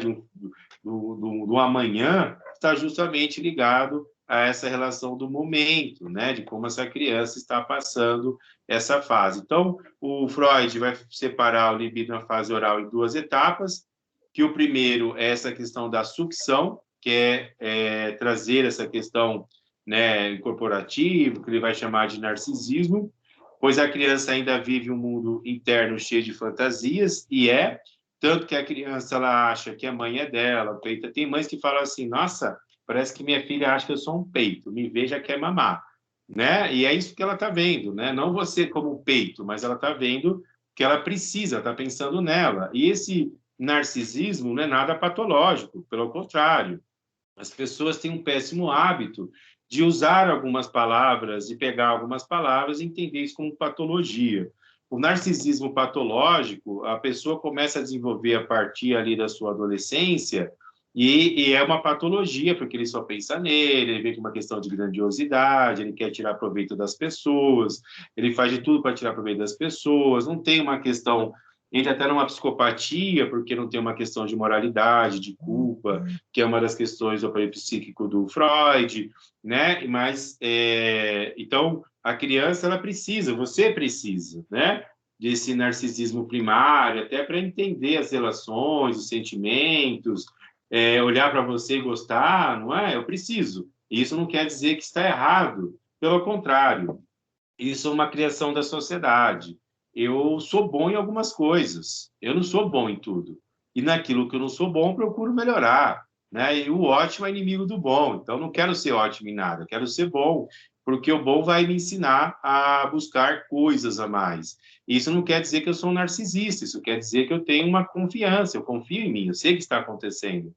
Speaker 1: do amanhã, está justamente ligado a essa relação do momento, né, de como essa criança está passando essa fase. Então, o Freud vai separar o libido na fase oral em duas etapas, que o primeiro é essa questão da sucção, que é trazer essa questão, né, incorporativa, que ele vai chamar de narcisismo, pois a criança ainda vive um mundo interno cheio de fantasias, tanto que a criança ela acha que a mãe é dela, peita. Tem mães que falam assim, nossa, parece que minha filha acha que eu sou um peito, me vê, já quer mamar, né? E é isso que ela está vendo, né? Não você como peito, mas ela está vendo que ela precisa, está pensando nela. E esse narcisismo não é nada patológico, pelo contrário. As pessoas têm um péssimo hábito de usar algumas palavras, de pegar algumas palavras e entender isso como patologia. O narcisismo patológico, a pessoa começa a desenvolver a partir ali da sua adolescência, e é uma patologia, porque ele só pensa nele, ele vem com uma questão de grandiosidade, ele quer tirar proveito das pessoas, ele faz de tudo para tirar proveito das pessoas, não tem uma questão, entra até numa psicopatia, porque não tem uma questão de moralidade, de culpa, que é uma das questões do aparelho psíquico do Freud, né? Mas, então, a criança, ela precisa, você precisa, né? Desse narcisismo primário, até para entender as relações, os sentimentos, olhar para você e gostar, não é? Eu preciso. E isso não quer dizer que está errado, pelo contrário, isso é uma criação da sociedade. Eu sou bom em algumas coisas, eu não sou bom em tudo. E naquilo que eu não sou bom, procuro melhorar, né? E o ótimo é inimigo do bom, então não quero ser ótimo em nada, quero ser bom, porque o bom vai me ensinar a buscar coisas a mais. Isso não quer dizer que eu sou um narcisista, isso quer dizer que eu tenho uma confiança, eu confio em mim, eu sei o que está acontecendo.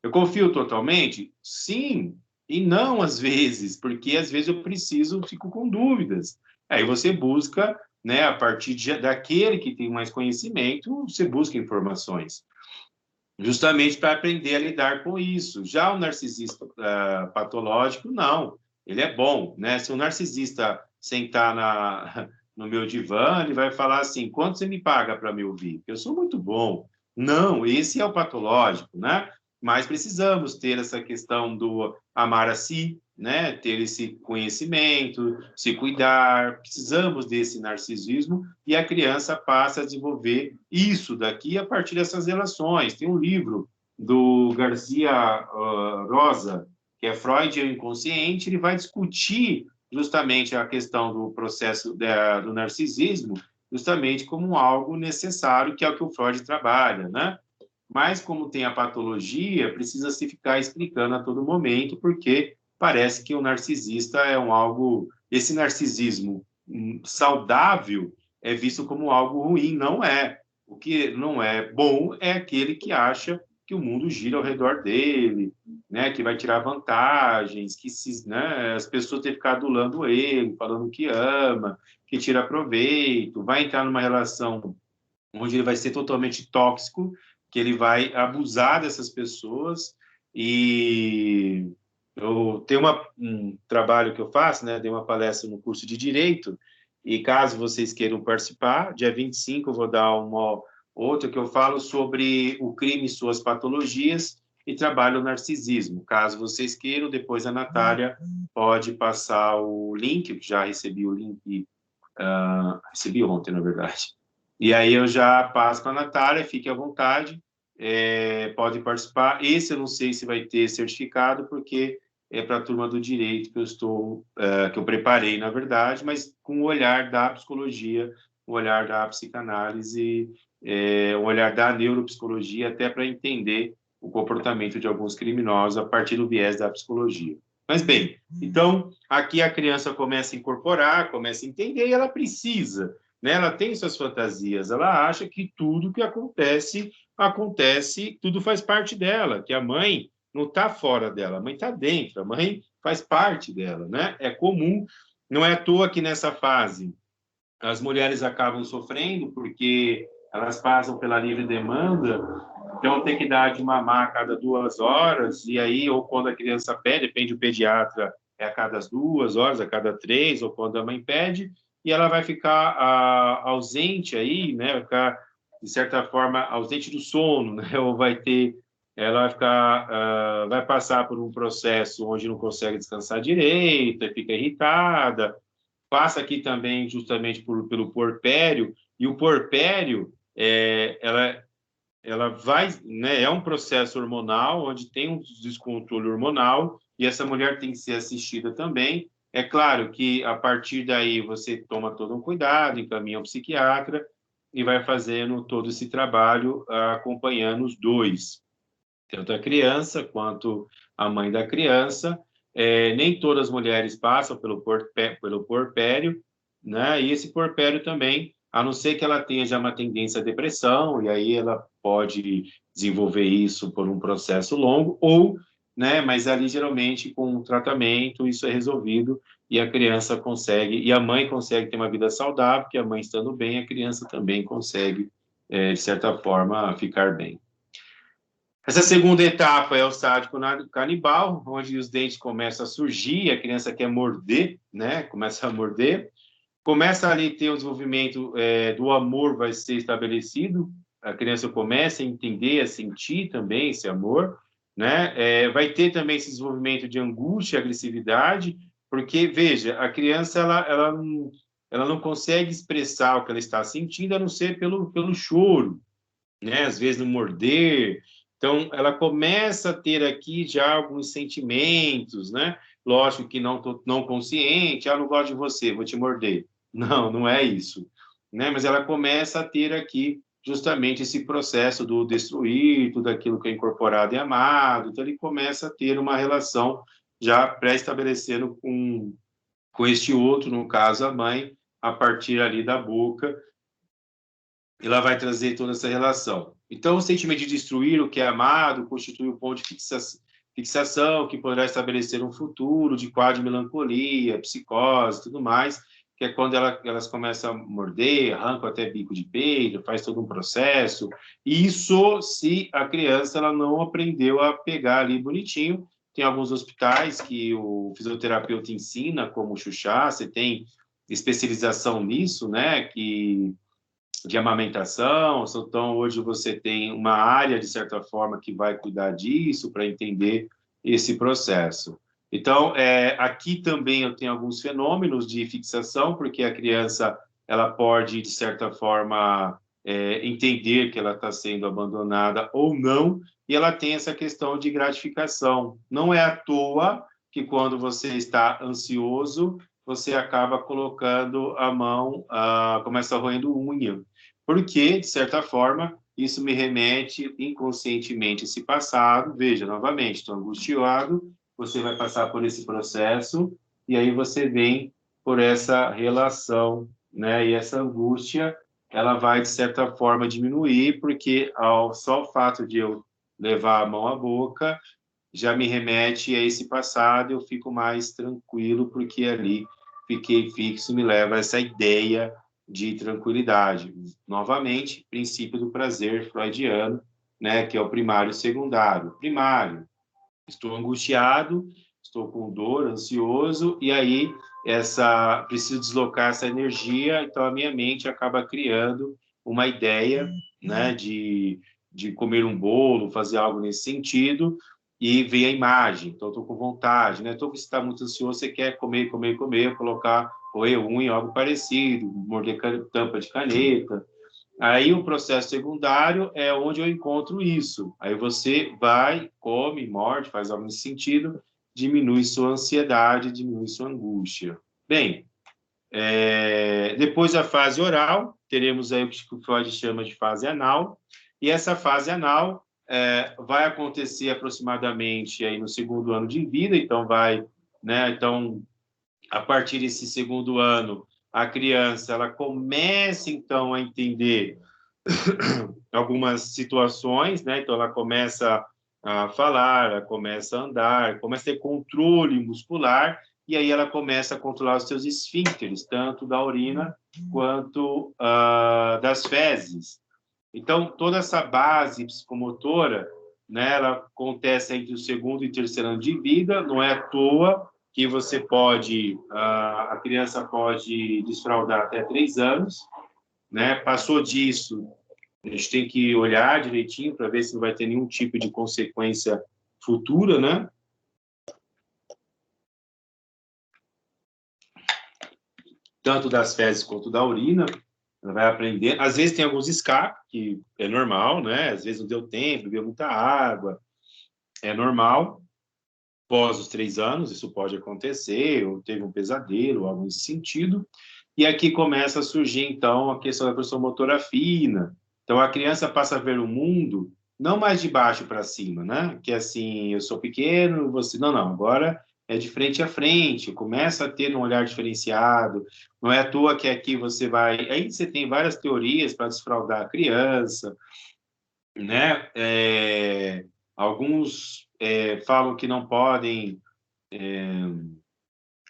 Speaker 1: Eu confio totalmente? Sim, e não às vezes, porque às vezes eu preciso, fico com dúvidas. Aí você busca, né, a partir daquele que tem mais conhecimento, você busca informações, justamente para aprender a lidar com isso. Já o narcisista patológico, não, ele é bom, né? Se o narcisista sentar no meu divã, ele vai falar assim: quanto você me paga para me ouvir? Eu sou muito bom. Não, esse é o patológico, né? Mas precisamos ter essa questão do amar a si, né? Ter esse conhecimento, se cuidar. Precisamos desse narcisismo e a criança passa a desenvolver isso daqui a partir dessas relações. Tem um livro do Garcia Rosa, que é Freud e o Inconsciente, ele vai discutir justamente a questão do processo do narcisismo, justamente como algo necessário, que é o que o Freud trabalha, né? Mas, como tem a patologia, precisa se ficar explicando a todo momento, porque parece que o narcisista é algo. Esse narcisismo saudável é visto como algo ruim, não é. O que não é bom é aquele que acha que o mundo gira ao redor dele, né, que vai tirar vantagens, né, as pessoas têm que ficar adulando ele, falando que ama, que tira proveito, vai entrar numa relação onde ele vai ser totalmente tóxico, que ele vai abusar dessas pessoas. E eu tenho um trabalho que eu faço, né? Dei uma palestra no curso de Direito, e caso vocês queiram participar, dia 25 eu vou dar uma outra que eu falo sobre o crime e suas patologias e trabalho o narcisismo. Caso vocês queiram, depois a Natália pode passar o link, já recebi o link, recebi ontem, na verdade. E aí eu já passo para a Natália, fique à vontade, pode participar. Esse eu não sei se vai ter certificado, porque é para a turma do direito que eu preparei, na verdade, mas com o olhar da psicologia, o olhar da psicanálise, o olhar da neuropsicologia, até para entender o comportamento de alguns criminosos a partir do viés da psicologia. Mas, bem, então, aqui a criança começa a incorporar, começa a entender, e ela precisa, né? Ela tem suas fantasias, ela acha que tudo que acontece, tudo faz parte dela, que a mãe não está fora dela, a mãe está dentro, a mãe faz parte dela, né? É comum, não é à toa que nessa fase as mulheres acabam sofrendo porque elas passam pela livre demanda, então tem que dar de mamar a cada 2 horas, e aí, ou quando a criança pede, depende do pediatra, é a cada 2 horas, a cada 3, ou quando a mãe pede, e ela vai ficar ausente aí, né? Vai ficar, de certa forma, ausente do sono, né? Ou ela vai ficar, vai passar por um processo onde não consegue descansar direito, fica irritada, passa aqui também justamente pelo porpério, e o porpério, ela vai, né, é um processo hormonal, onde tem um descontrole hormonal, e essa mulher tem que ser assistida também. É claro que, a partir daí, você toma todo um cuidado, encaminha um psiquiatra, e vai fazendo todo esse trabalho, acompanhando os dois, tanto a criança quanto a mãe da criança. Nem todas as mulheres passam pelo porpério, né? E esse porpério também, a não ser que ela tenha já uma tendência à depressão, e aí ela pode desenvolver isso por um processo longo, ou né? Mas ali, geralmente, com um tratamento, isso é resolvido e a criança consegue, e a mãe consegue ter uma vida saudável, porque a mãe estando bem, a criança também consegue, de certa forma, ficar bem. Essa segunda etapa é o sádico canibal, onde os dentes começam a surgir, a criança quer morder, né? Começa a morder. Começa ali ter o desenvolvimento do amor vai ser estabelecido, a criança começa a entender, a sentir também esse amor, né? Vai ter também esse desenvolvimento de angústia, agressividade, porque, veja, a criança, ela não consegue expressar o que ela está sentindo, a não ser pelo choro, né? Às vezes no morder. Então, ela começa a ter aqui já alguns sentimentos, né? Lógico que não consciente, não gosto de você, vou te morder. Não, não é isso, né? Mas ela começa a ter aqui justamente esse processo do destruir tudo aquilo que é incorporado e amado. Então, ele começa a ter uma relação já pré-estabelecendo com este outro, no caso, a mãe, a partir ali da boca, ela vai trazer toda essa relação. Então, o sentimento de destruir o que é amado constitui um ponto de fixação que poderá estabelecer um futuro de quadro de melancolia, psicose, tudo mais, que é quando elas começam a morder, arrancam até bico de peito, faz todo um processo. Isso se a criança ela não aprendeu a pegar ali bonitinho. Tem alguns hospitais que o fisioterapeuta ensina como chuchar, você tem especialização nisso, né, de amamentação, então hoje você tem uma área, de certa forma, que vai cuidar disso, para entender esse processo. Então, aqui também eu tenho alguns fenômenos de fixação, porque a criança, ela pode, de certa forma, entender que ela está sendo abandonada ou não, e ela tem essa questão de gratificação. Não é à toa que quando você está ansioso, você acaba colocando a mão, começa roendo unha, porque, de certa forma, isso me remete inconscientemente a esse passado. Veja, novamente, estou angustiado, você vai passar por esse processo, e aí você vem por essa relação, né? E essa angústia, ela vai, de certa forma, diminuir, porque só o fato de eu levar a mão à boca já me remete a esse passado, eu fico mais tranquilo, porque ali fiquei fixo, me leva a essa ideia de tranquilidade. Novamente, princípio do prazer freudiano, né, que é o primário e secundário. Primário, estou angustiado, estou com dor, ansioso, e aí preciso deslocar essa energia, então a minha mente acaba criando uma ideia, né, de comer um bolo, fazer algo nesse sentido, e vem a imagem. Então, estou com vontade, né? Então, você está muito ansioso, você quer comer, comer, comer, colocar roer unha, algo parecido, morder tampa de caneta. Aí o processo secundário é onde eu encontro isso. Aí você vai, come, morde, faz algo nesse sentido, diminui sua ansiedade, diminui sua angústia. Bem, depois da fase oral, teremos aí o que o Freud chama de fase anal, e essa fase anal vai acontecer aproximadamente aí no segundo ano de vida, então né, então a partir desse segundo ano, a criança ela começa então a entender algumas situações, né? Então ela começa a falar, ela começa a andar, começa a ter controle muscular e aí ela começa a controlar os seus esfíncteres, tanto da urina quanto das fezes. Então toda essa base psicomotora, né? Ela acontece entre o segundo e terceiro ano de vida, não é à toa que você pode, a criança pode desfraldar até 3 anos, né? Passou disso, a gente tem que olhar direitinho para ver se não vai ter nenhum tipo de consequência futura, né? Tanto das fezes quanto da urina. Ela vai aprender. Às vezes tem alguns escapes, que é normal, né? Às vezes não deu tempo, bebeu muita água. É normal. Após os 3 anos, isso pode acontecer, ou teve um pesadelo, algo nesse sentido. E aqui começa a surgir, então, a questão da pressão motora fina. Então, a criança passa a ver o mundo não mais de baixo para cima, né? Que é assim, eu sou pequeno, você... Não, não, agora é de frente a frente, começa a ter um olhar diferenciado. Não é à toa que aqui você vai... Aí você tem várias teorias para desfraldar a criança, né? Alguns falam que não podem...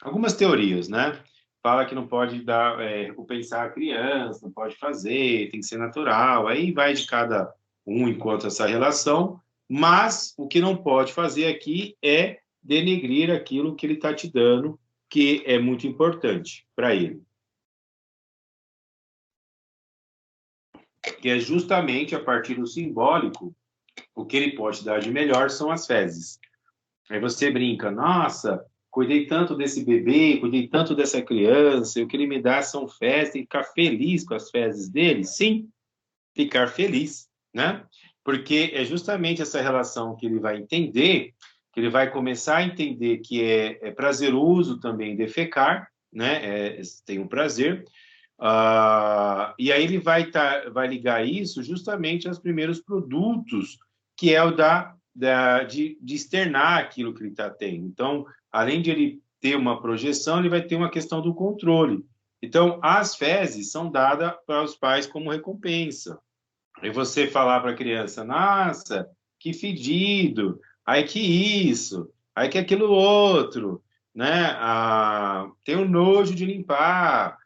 Speaker 1: algumas teorias, né? Fala que não pode dar, compensar a criança, não pode fazer, tem que ser natural. Aí vai de cada um enquanto essa relação, mas o que não pode fazer aqui é denegrir aquilo que ele está te dando, que é muito importante para ele. Que é justamente a partir do simbólico, o que ele pode dar de melhor são as fezes. Aí você brinca, nossa, cuidei tanto desse bebê, cuidei tanto dessa criança, e o que ele me dá são fezes, tem que ficar feliz com as fezes dele? Sim, ficar feliz, né? Porque é justamente essa relação que ele vai entender, que ele vai começar a entender que é prazeroso também defecar, né? Tem um prazer. E aí ele vai ligar isso justamente aos primeiros produtos, que é o de externar aquilo que ele está tendo. Então, além de ele ter uma projeção, ele vai ter uma questão do controle. Então, as fezes são dadas para os pais como recompensa. Aí você falar para a criança, nossa, que fedido, ai que isso, ai que aquilo outro, né? Tenho nojo de limpar.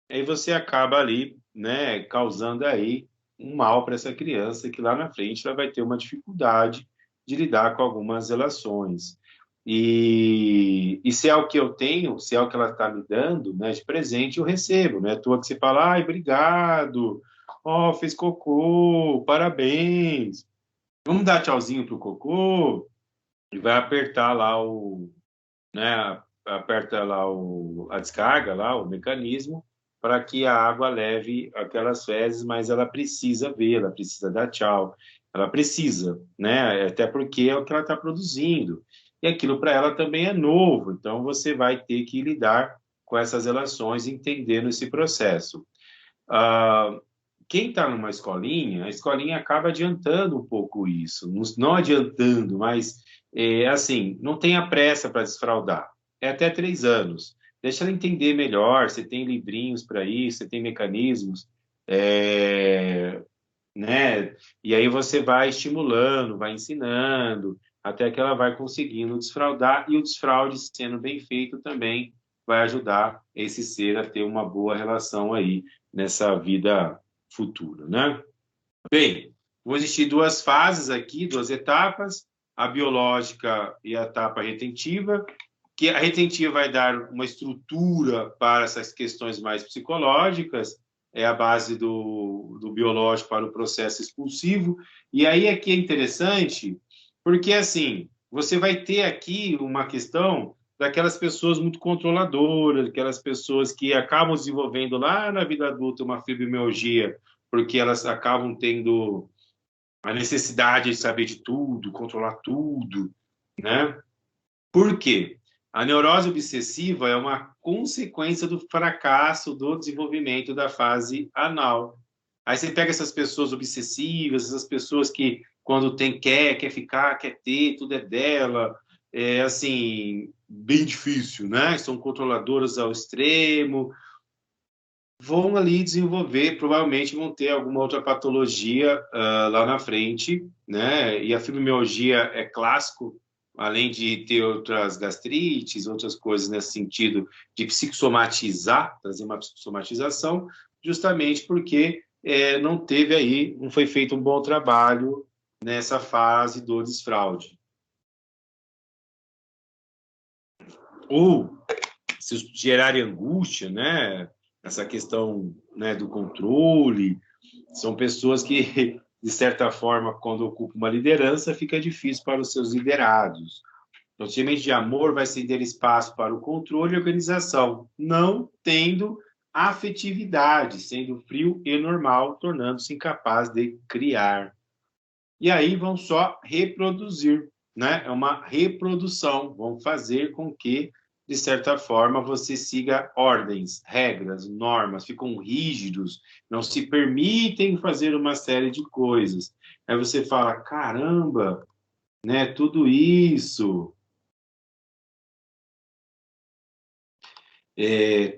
Speaker 1: Aí você acaba ali, né, causando aí um mal para essa criança que lá na frente ela vai ter uma dificuldade de lidar com algumas relações. E se é o que eu tenho, se é o que ela está me dando, né, de presente, eu recebo, né? Tua que você fala, ai, obrigado, ó, fez cocô, parabéns. Vamos dar tchauzinho pro cocô e vai apertar lá né, aperta lá a descarga, lá o mecanismo, para que a água leve aquelas fezes, mas ela precisa ver, ela precisa dar tchau, ela precisa, né? Até porque é o que ela está produzindo. E aquilo para ela também é novo, então você vai ter que lidar com essas relações, entendendo esse processo. Quem está numa escolinha, a escolinha acaba adiantando um pouco isso, não adiantando, mas assim, não tenha pressa para desfraldar. É até 3 anos. Deixa ela entender melhor. Você tem livrinhos para isso, você tem mecanismos, né? E aí você vai estimulando, vai ensinando, até que ela vai conseguindo desfraldar. E o desfraude, sendo bem feito, também vai ajudar esse ser a ter uma boa relação aí nessa vida futura, né? Bem, vão existir 2 fases aqui, 2 etapas, a biológica e a etapa retentiva, que a retentiva vai dar uma estrutura para essas questões mais psicológicas, é a base do biológico para o processo expulsivo, e aí aqui é interessante, porque assim, você vai ter aqui uma questão daquelas pessoas muito controladoras, aquelas pessoas que acabam desenvolvendo lá na vida adulta uma fibromialgia, porque elas acabam tendo a necessidade de saber de tudo, controlar tudo, né? Por quê? A neurose obsessiva é uma consequência do fracasso do desenvolvimento da fase anal. Aí você pega essas pessoas obsessivas, essas pessoas que, quando tem, quer ficar, quer ter, tudo é dela, é assim, bem difícil, né? São controladoras ao extremo, vão ali desenvolver, provavelmente vão ter alguma outra patologia lá na frente, né? E a fibromialgia é clássico, além de ter outras gastrites, outras coisas nesse sentido de psicossomatizar, trazer uma psicossomatização, justamente porque não teve aí, não foi feito um bom trabalho nessa fase do desfraude. Ou se gerar angústia, né? Essa questão, né, do controle, são pessoas que, de certa forma, quando ocupam uma liderança, fica difícil para os seus liderados. O sentimento de amor vai ceder espaço para o controle e organização, não tendo afetividade, sendo frio e normal, tornando-se incapaz de criar. E aí vão só reproduzir, né? É uma reprodução, vão fazer com que, de certa forma, você siga ordens, regras, normas, ficam rígidos, não se permitem fazer uma série de coisas. Aí você fala, caramba, né? Tudo isso. E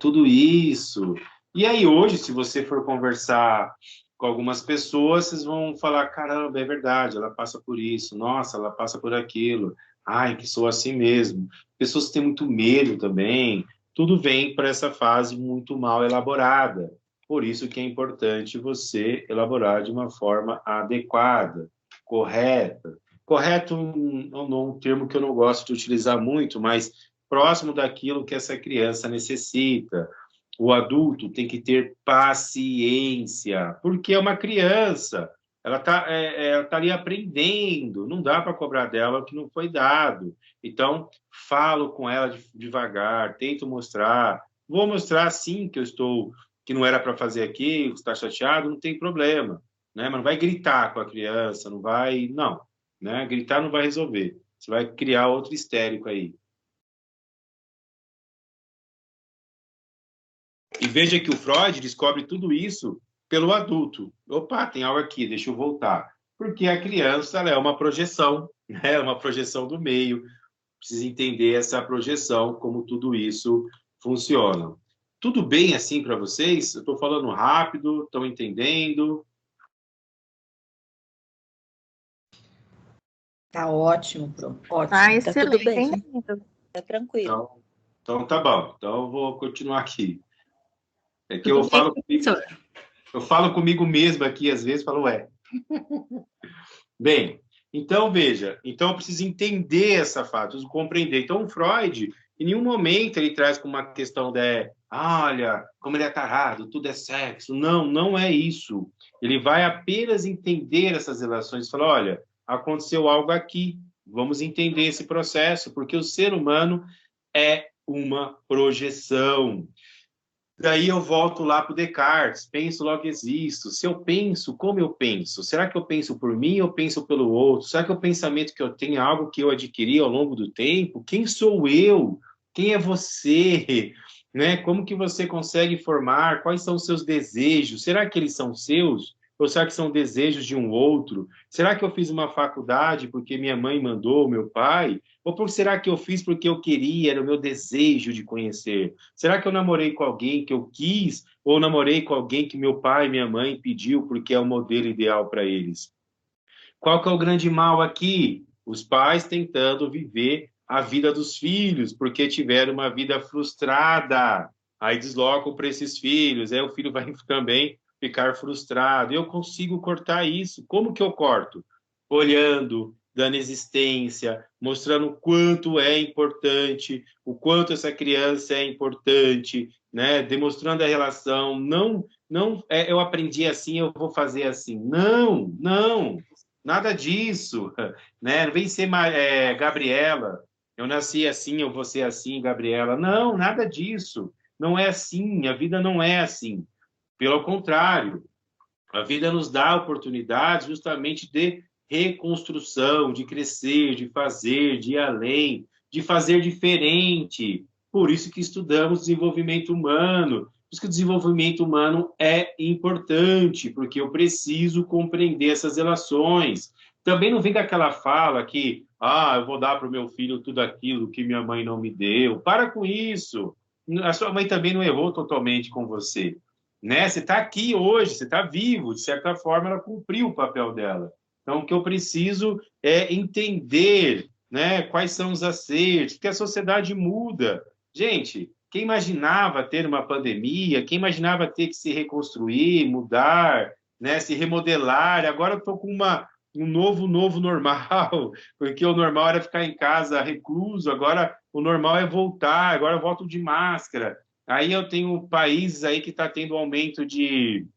Speaker 1: aí hoje, se você for conversar com algumas pessoas, vocês vão falar, caramba, é verdade, ela passa por isso, nossa, ela passa por aquilo, ai, que sou assim mesmo. Pessoas que têm muito medo também, tudo vem para essa fase muito mal elaborada. Por isso que é importante você elaborar de uma forma adequada, correta. Correto é um termo que eu não gosto de utilizar muito, mas próximo daquilo que essa criança necessita. O adulto tem que ter paciência, porque é uma criança, ela tá ali aprendendo, não dá para cobrar dela o que não foi dado. Então, falo com ela devagar, tento mostrar, vou mostrar sim que não era para fazer aqui, que está chateado, não tem problema, né? Mas não vai gritar com a criança, não, né? Gritar não vai resolver, você vai criar outro histérico aí. E veja que o Freud descobre tudo isso pelo adulto. Opa, tem algo aqui, deixa eu voltar. Porque a criança ela é uma projeção, né? Uma projeção do meio. Precisa entender essa projeção, como tudo isso funciona. Tudo bem assim para vocês? Eu estou falando rápido, estão entendendo?
Speaker 2: Tá ótimo, Pro. Ótimo.
Speaker 3: Tá
Speaker 2: Tá tudo bem.
Speaker 3: excelente.
Speaker 2: Tá tranquilo.
Speaker 1: Então tá bom. Então eu vou continuar aqui. É que
Speaker 3: Tudo bem,
Speaker 1: eu falo comigo mesmo aqui, às vezes, falo, ué. Bem, então veja, então eu preciso entender essa fato, preciso compreender. Então o Freud, em nenhum momento ele traz como uma questão de, olha, como ele é tarado, tudo é sexo. Não, não é isso. Ele vai apenas entender essas relações, fala, olha, aconteceu algo aqui, vamos entender esse processo, porque o ser humano é uma projeção. Daí eu volto lá para o Descartes, penso, logo existo. Se eu penso, como eu penso? Será que eu penso por mim ou penso pelo outro? Será que o pensamento que eu tenho é algo que eu adquiri ao longo do tempo? Quem sou eu? Quem é você? Né? Como que você consegue formar? Quais são os seus desejos? Será que eles são seus? Ou será que são desejos de um outro? Será que eu fiz uma faculdade porque minha mãe mandou, meu pai? Ou será que eu fiz porque eu queria, era o meu desejo de conhecer? Será que eu namorei com alguém que eu quis ou namorei com alguém que meu pai e minha mãe pediu porque é o modelo ideal para eles? Qual que é o grande mal aqui? Os pais tentando viver a vida dos filhos porque tiveram uma vida frustrada. Aí deslocam para esses filhos, aí o filho vai também ficar frustrado. Eu consigo cortar isso. Como que eu corto? Olhando, dando existência, mostrando o quanto é importante, o quanto essa criança é importante, né? Demonstrando a relação. Não, eu aprendi assim, eu vou fazer assim. Não, nada disso, né? Não vem ser Gabriela. Eu nasci assim, eu vou ser assim, Gabriela. Não, nada disso. Não é assim. A vida não é assim. Pelo contrário, a vida nos dá oportunidades justamente de reconstrução, de crescer, de fazer, de ir além, de fazer diferente. Por isso que estudamos desenvolvimento humano. Por isso que o desenvolvimento humano é importante, porque eu preciso compreender essas relações. Também não vem daquela fala que, eu vou dar para o meu filho tudo aquilo que minha mãe não me deu. Para com isso. A sua mãe também não errou totalmente com você, né? Você está aqui hoje, você está vivo, de certa forma ela cumpriu o papel dela. Então, o que eu preciso é entender, né, quais são os acertos, porque a sociedade muda. Gente, quem imaginava ter uma pandemia, quem imaginava ter que se reconstruir, mudar, né, se remodelar, agora eu estou com um novo normal, porque o normal era ficar em casa recluso, agora o normal é voltar, agora eu volto de máscara. Aí eu tenho países aí que está tendo aumento de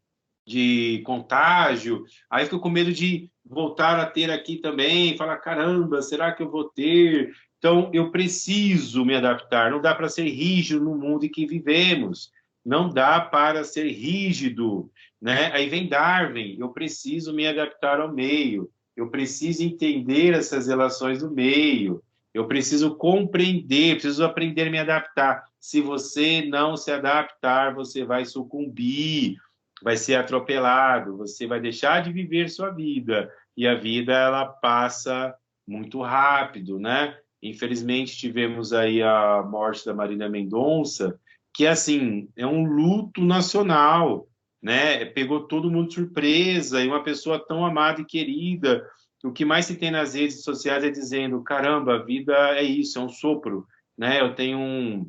Speaker 1: contágio, aí fico com medo de voltar a ter aqui também, falar, caramba, será que eu vou ter? Então, eu preciso me adaptar, não dá para ser rígido no mundo em que vivemos, não dá para ser rígido, né? Aí vem Darwin, eu preciso me adaptar ao meio, eu preciso entender essas relações do meio, eu preciso compreender, preciso aprender a me adaptar. Se você não se adaptar, você vai sucumbir, vai ser atropelado, você vai deixar de viver sua vida. E a vida, ela passa muito rápido, né? Infelizmente, tivemos aí a morte da Marília Mendonça, que, assim, é um luto nacional, né? Pegou todo mundo de surpresa, e uma pessoa tão amada e querida. O que mais se tem nas redes sociais é dizendo, caramba, a vida é isso, é um sopro, né? Eu tenho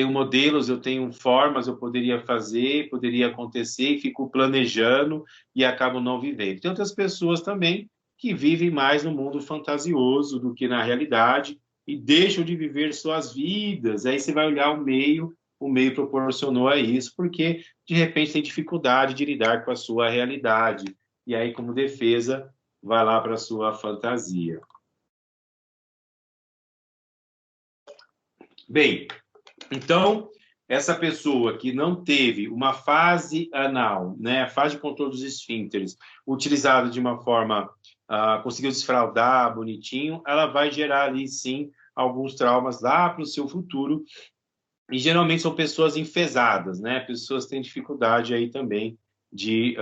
Speaker 1: modelos, eu tenho formas, eu poderia fazer, poderia acontecer, e fico planejando e acabo não vivendo. Tem outras pessoas também que vivem mais no mundo fantasioso do que na realidade e deixam de viver suas vidas. Aí você vai olhar o meio proporcionou a isso, porque de repente tem dificuldade de lidar com a sua realidade. E aí, como defesa, vai lá para a sua fantasia. Bem, então, essa pessoa que não teve uma fase anal, né, a fase de controle dos esfíncteres, utilizada de uma forma, conseguiu desfraldar bonitinho, ela vai gerar ali, sim, alguns traumas lá para o seu futuro, e geralmente são pessoas enfesadas, né, pessoas que têm dificuldade aí também de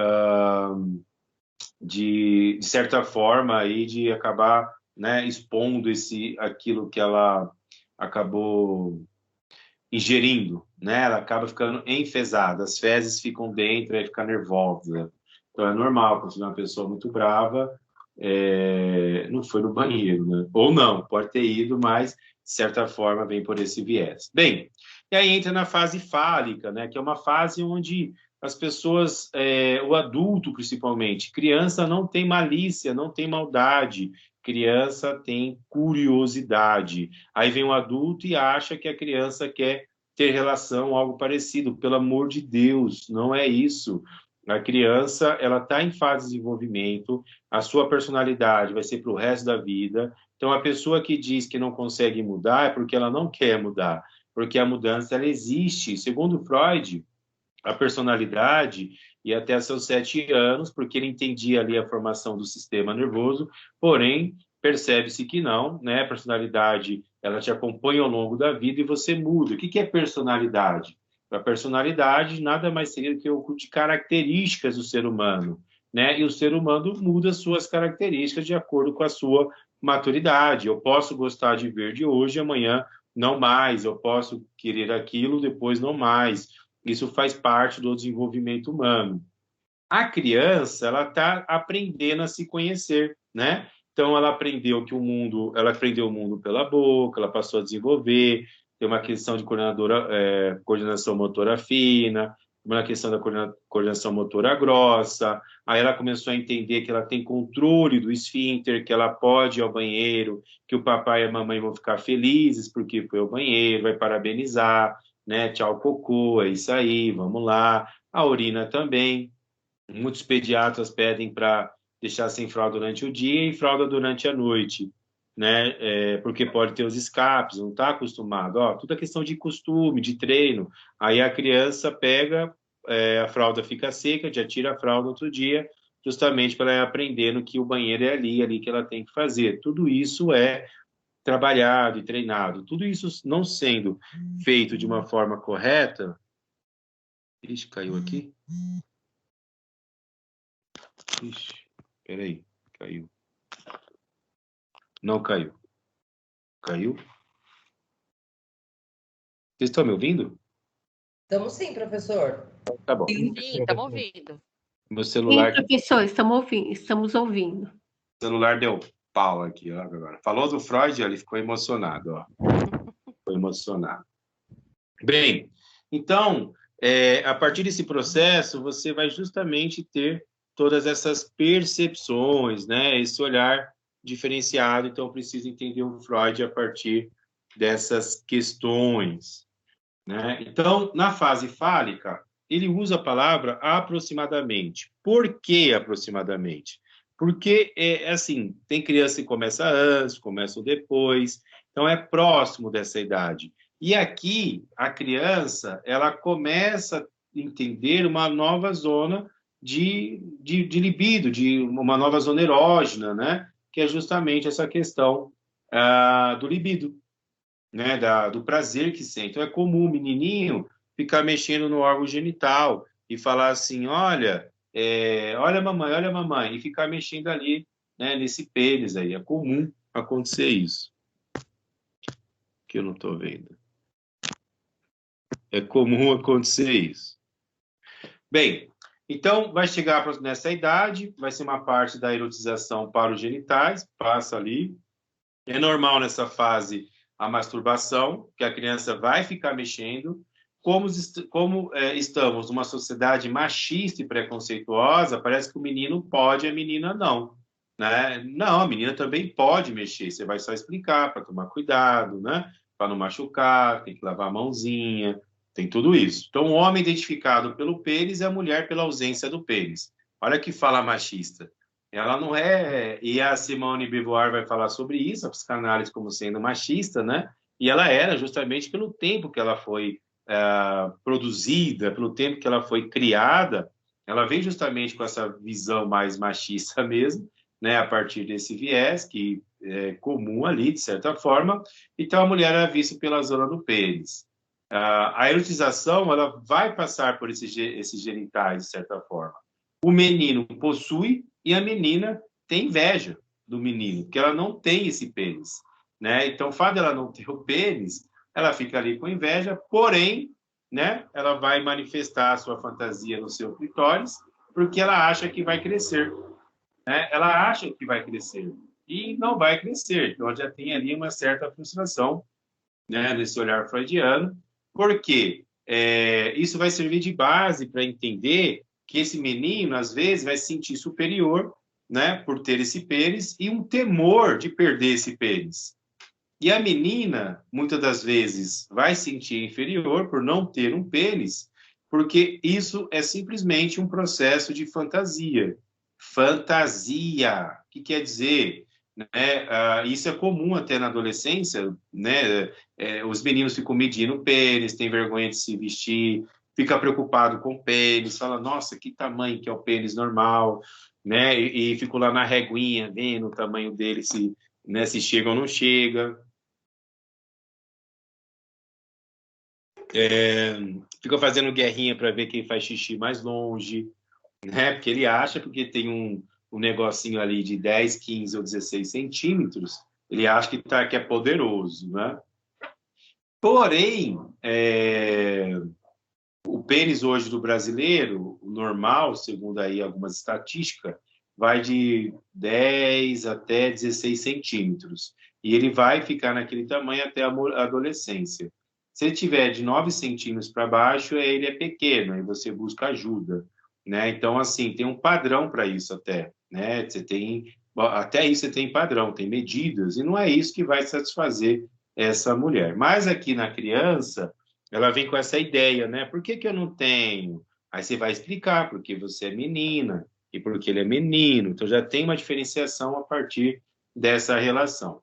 Speaker 1: certa forma, aí, de acabar, né, expondo aquilo que ela acabou ingerindo, né? Ela acaba ficando enfesada, as fezes ficam dentro, aí fica nervosa. Então é normal, quando uma pessoa muito brava, não foi no banheiro, né? Ou não, pode ter ido, mas de certa forma vem por esse viés. Bem, e aí entra na fase fálica, né? Que é uma fase onde as pessoas, o adulto principalmente, criança não tem malícia, não tem maldade, criança tem curiosidade. Aí vem um adulto e acha que a criança quer ter relação, algo parecido. Pelo amor de Deus, não é isso. A criança, ela está em fase de desenvolvimento, a sua personalidade vai ser para o resto da vida. Então, a pessoa que diz que não consegue mudar é porque ela não quer mudar, porque a mudança, ela existe. Segundo Freud, a personalidade e até seus 7 anos, porque ele entendia ali a formação do sistema nervoso, porém, percebe-se que não, né? A personalidade, ela te acompanha ao longo da vida e você muda. O que é personalidade? A personalidade nada mais seria do que o conjunto de características do ser humano, né? E o ser humano muda suas características de acordo com a sua maturidade. Eu posso gostar de verde hoje, amanhã não mais. Eu posso querer aquilo, depois não mais. Isso faz parte do desenvolvimento humano. A criança, ela está aprendendo a se conhecer, né? Então, ela aprendeu o mundo pela boca, ela passou a desenvolver, tem uma questão de coordenação motora fina, uma questão da coordenação motora grossa, aí ela começou a entender que ela tem controle do esfíncter, que ela pode ir ao banheiro, que o papai e a mamãe vão ficar felizes porque foi ao banheiro, vai parabenizar, né? Tchau, cocô, é isso aí, vamos lá. A urina também. Muitos pediatras pedem para deixar sem fralda durante o dia e fralda durante a noite, né? Porque pode ter os escapes, não está acostumado. Ó, tudo é questão de costume, de treino. Aí a criança pega, a fralda fica seca, já tira a fralda outro dia, justamente para ela ir aprendendo que o banheiro é ali que ela tem que fazer. Tudo isso é trabalhado e treinado. Tudo isso não sendo feito de uma forma correta. Ixi, caiu aqui. Ixi, peraí, caiu. Não caiu. Caiu? Vocês estão me ouvindo?
Speaker 2: Estamos sim, professor.
Speaker 1: Tá bom.
Speaker 3: Sim, estamos ouvindo.
Speaker 1: Meu celular,
Speaker 3: Sim, professor, estamos ouvindo.
Speaker 1: celular deu pau aqui, ó, agora. Falou do Freud, ele ficou emocionado, ó. Ficou emocionado. Bem, então, a partir desse processo, você vai justamente ter todas essas percepções, né? Esse olhar diferenciado. Então, eu preciso entender o Freud a partir dessas questões, né? Então, na fase fálica, ele usa a palavra aproximadamente. Por que aproximadamente? Porque, assim, tem criança que começa antes, começa depois, então é próximo dessa idade. E aqui, a criança, ela começa a entender uma nova zona de libido, de uma nova zona erógena, né? Que é justamente essa questão do libido, né, do prazer que sente. Então, é comum o menininho ficar mexendo no órgão genital e falar assim, olha mamãe, e ficar mexendo ali, né, nesse pênis aí. É comum acontecer isso. Que eu não estou vendo. É comum acontecer isso. Bem, então vai chegar nessa idade, vai ser uma parte da erotização para os genitais, passa ali. É normal nessa fase a masturbação, que a criança vai ficar mexendo. Como estamos numa sociedade machista e preconceituosa, parece que o menino pode e a menina não. Né? Não, a menina também pode mexer, você vai só explicar para tomar cuidado, né? Para não machucar, tem que lavar a mãozinha, tem tudo isso. Então, o homem identificado pelo pênis e a mulher pela ausência do pênis. Olha que fala machista. Ela não é... E a Simone de Beauvoir vai falar sobre isso, a psicanálise como sendo machista, né? E ela era justamente pelo tempo que ela foi produzida, pelo tempo que ela foi criada, ela vem justamente com essa visão mais machista mesmo, né, a partir desse viés que é comum ali, de certa forma. Então, a mulher é vista pela zona do pênis. A erotização, ela vai passar por esses genitais, de certa forma. O menino possui e a menina tem inveja do menino, porque ela não tem esse pênis, né? Então, o fato dela não ter o pênis, ela fica ali com inveja, porém, né, ela vai manifestar a sua fantasia no seu clitóris, porque ela acha que vai crescer, né? Ela acha que vai crescer e não vai crescer. Então, já tem ali uma certa frustração, né, nesse olhar freudiano, porque isso vai servir de base para entender que esse menino, às vezes, vai se sentir superior, né, por ter esse pênis e um temor de perder esse pênis. E a menina, muitas das vezes, vai se sentir inferior por não ter um pênis, porque isso é simplesmente um processo de fantasia. Fantasia, o que quer dizer? Isso é comum até na adolescência, né? Os meninos ficam medindo o pênis, têm vergonha de se vestir, fica preocupado com o pênis, fala, nossa, que tamanho que é o pênis normal, né? E ficam lá na reguinha, vendo o tamanho dele, se chega ou não chega. Fica fazendo guerrinha para ver quem faz xixi mais longe, né? Porque ele acha, porque tem um negocinho ali de 10, 15 ou 16 centímetros, ele acha que é poderoso, né? Porém, o pênis hoje do brasileiro, o normal, segundo aí algumas estatísticas, vai de 10 até 16 centímetros. E ele vai ficar naquele tamanho até a adolescência. Se ele tiver de 9 centímetros para baixo, ele é pequeno, aí você busca ajuda, né? Então, assim, tem um padrão para isso até, né? Até isso você tem padrão, tem medidas, e não é isso que vai satisfazer essa mulher. Mas aqui na criança, ela vem com essa ideia, né? Por que eu não tenho? Aí você vai explicar, porque você é menina e porque ele é menino. Então já tem uma diferenciação a partir dessa relação.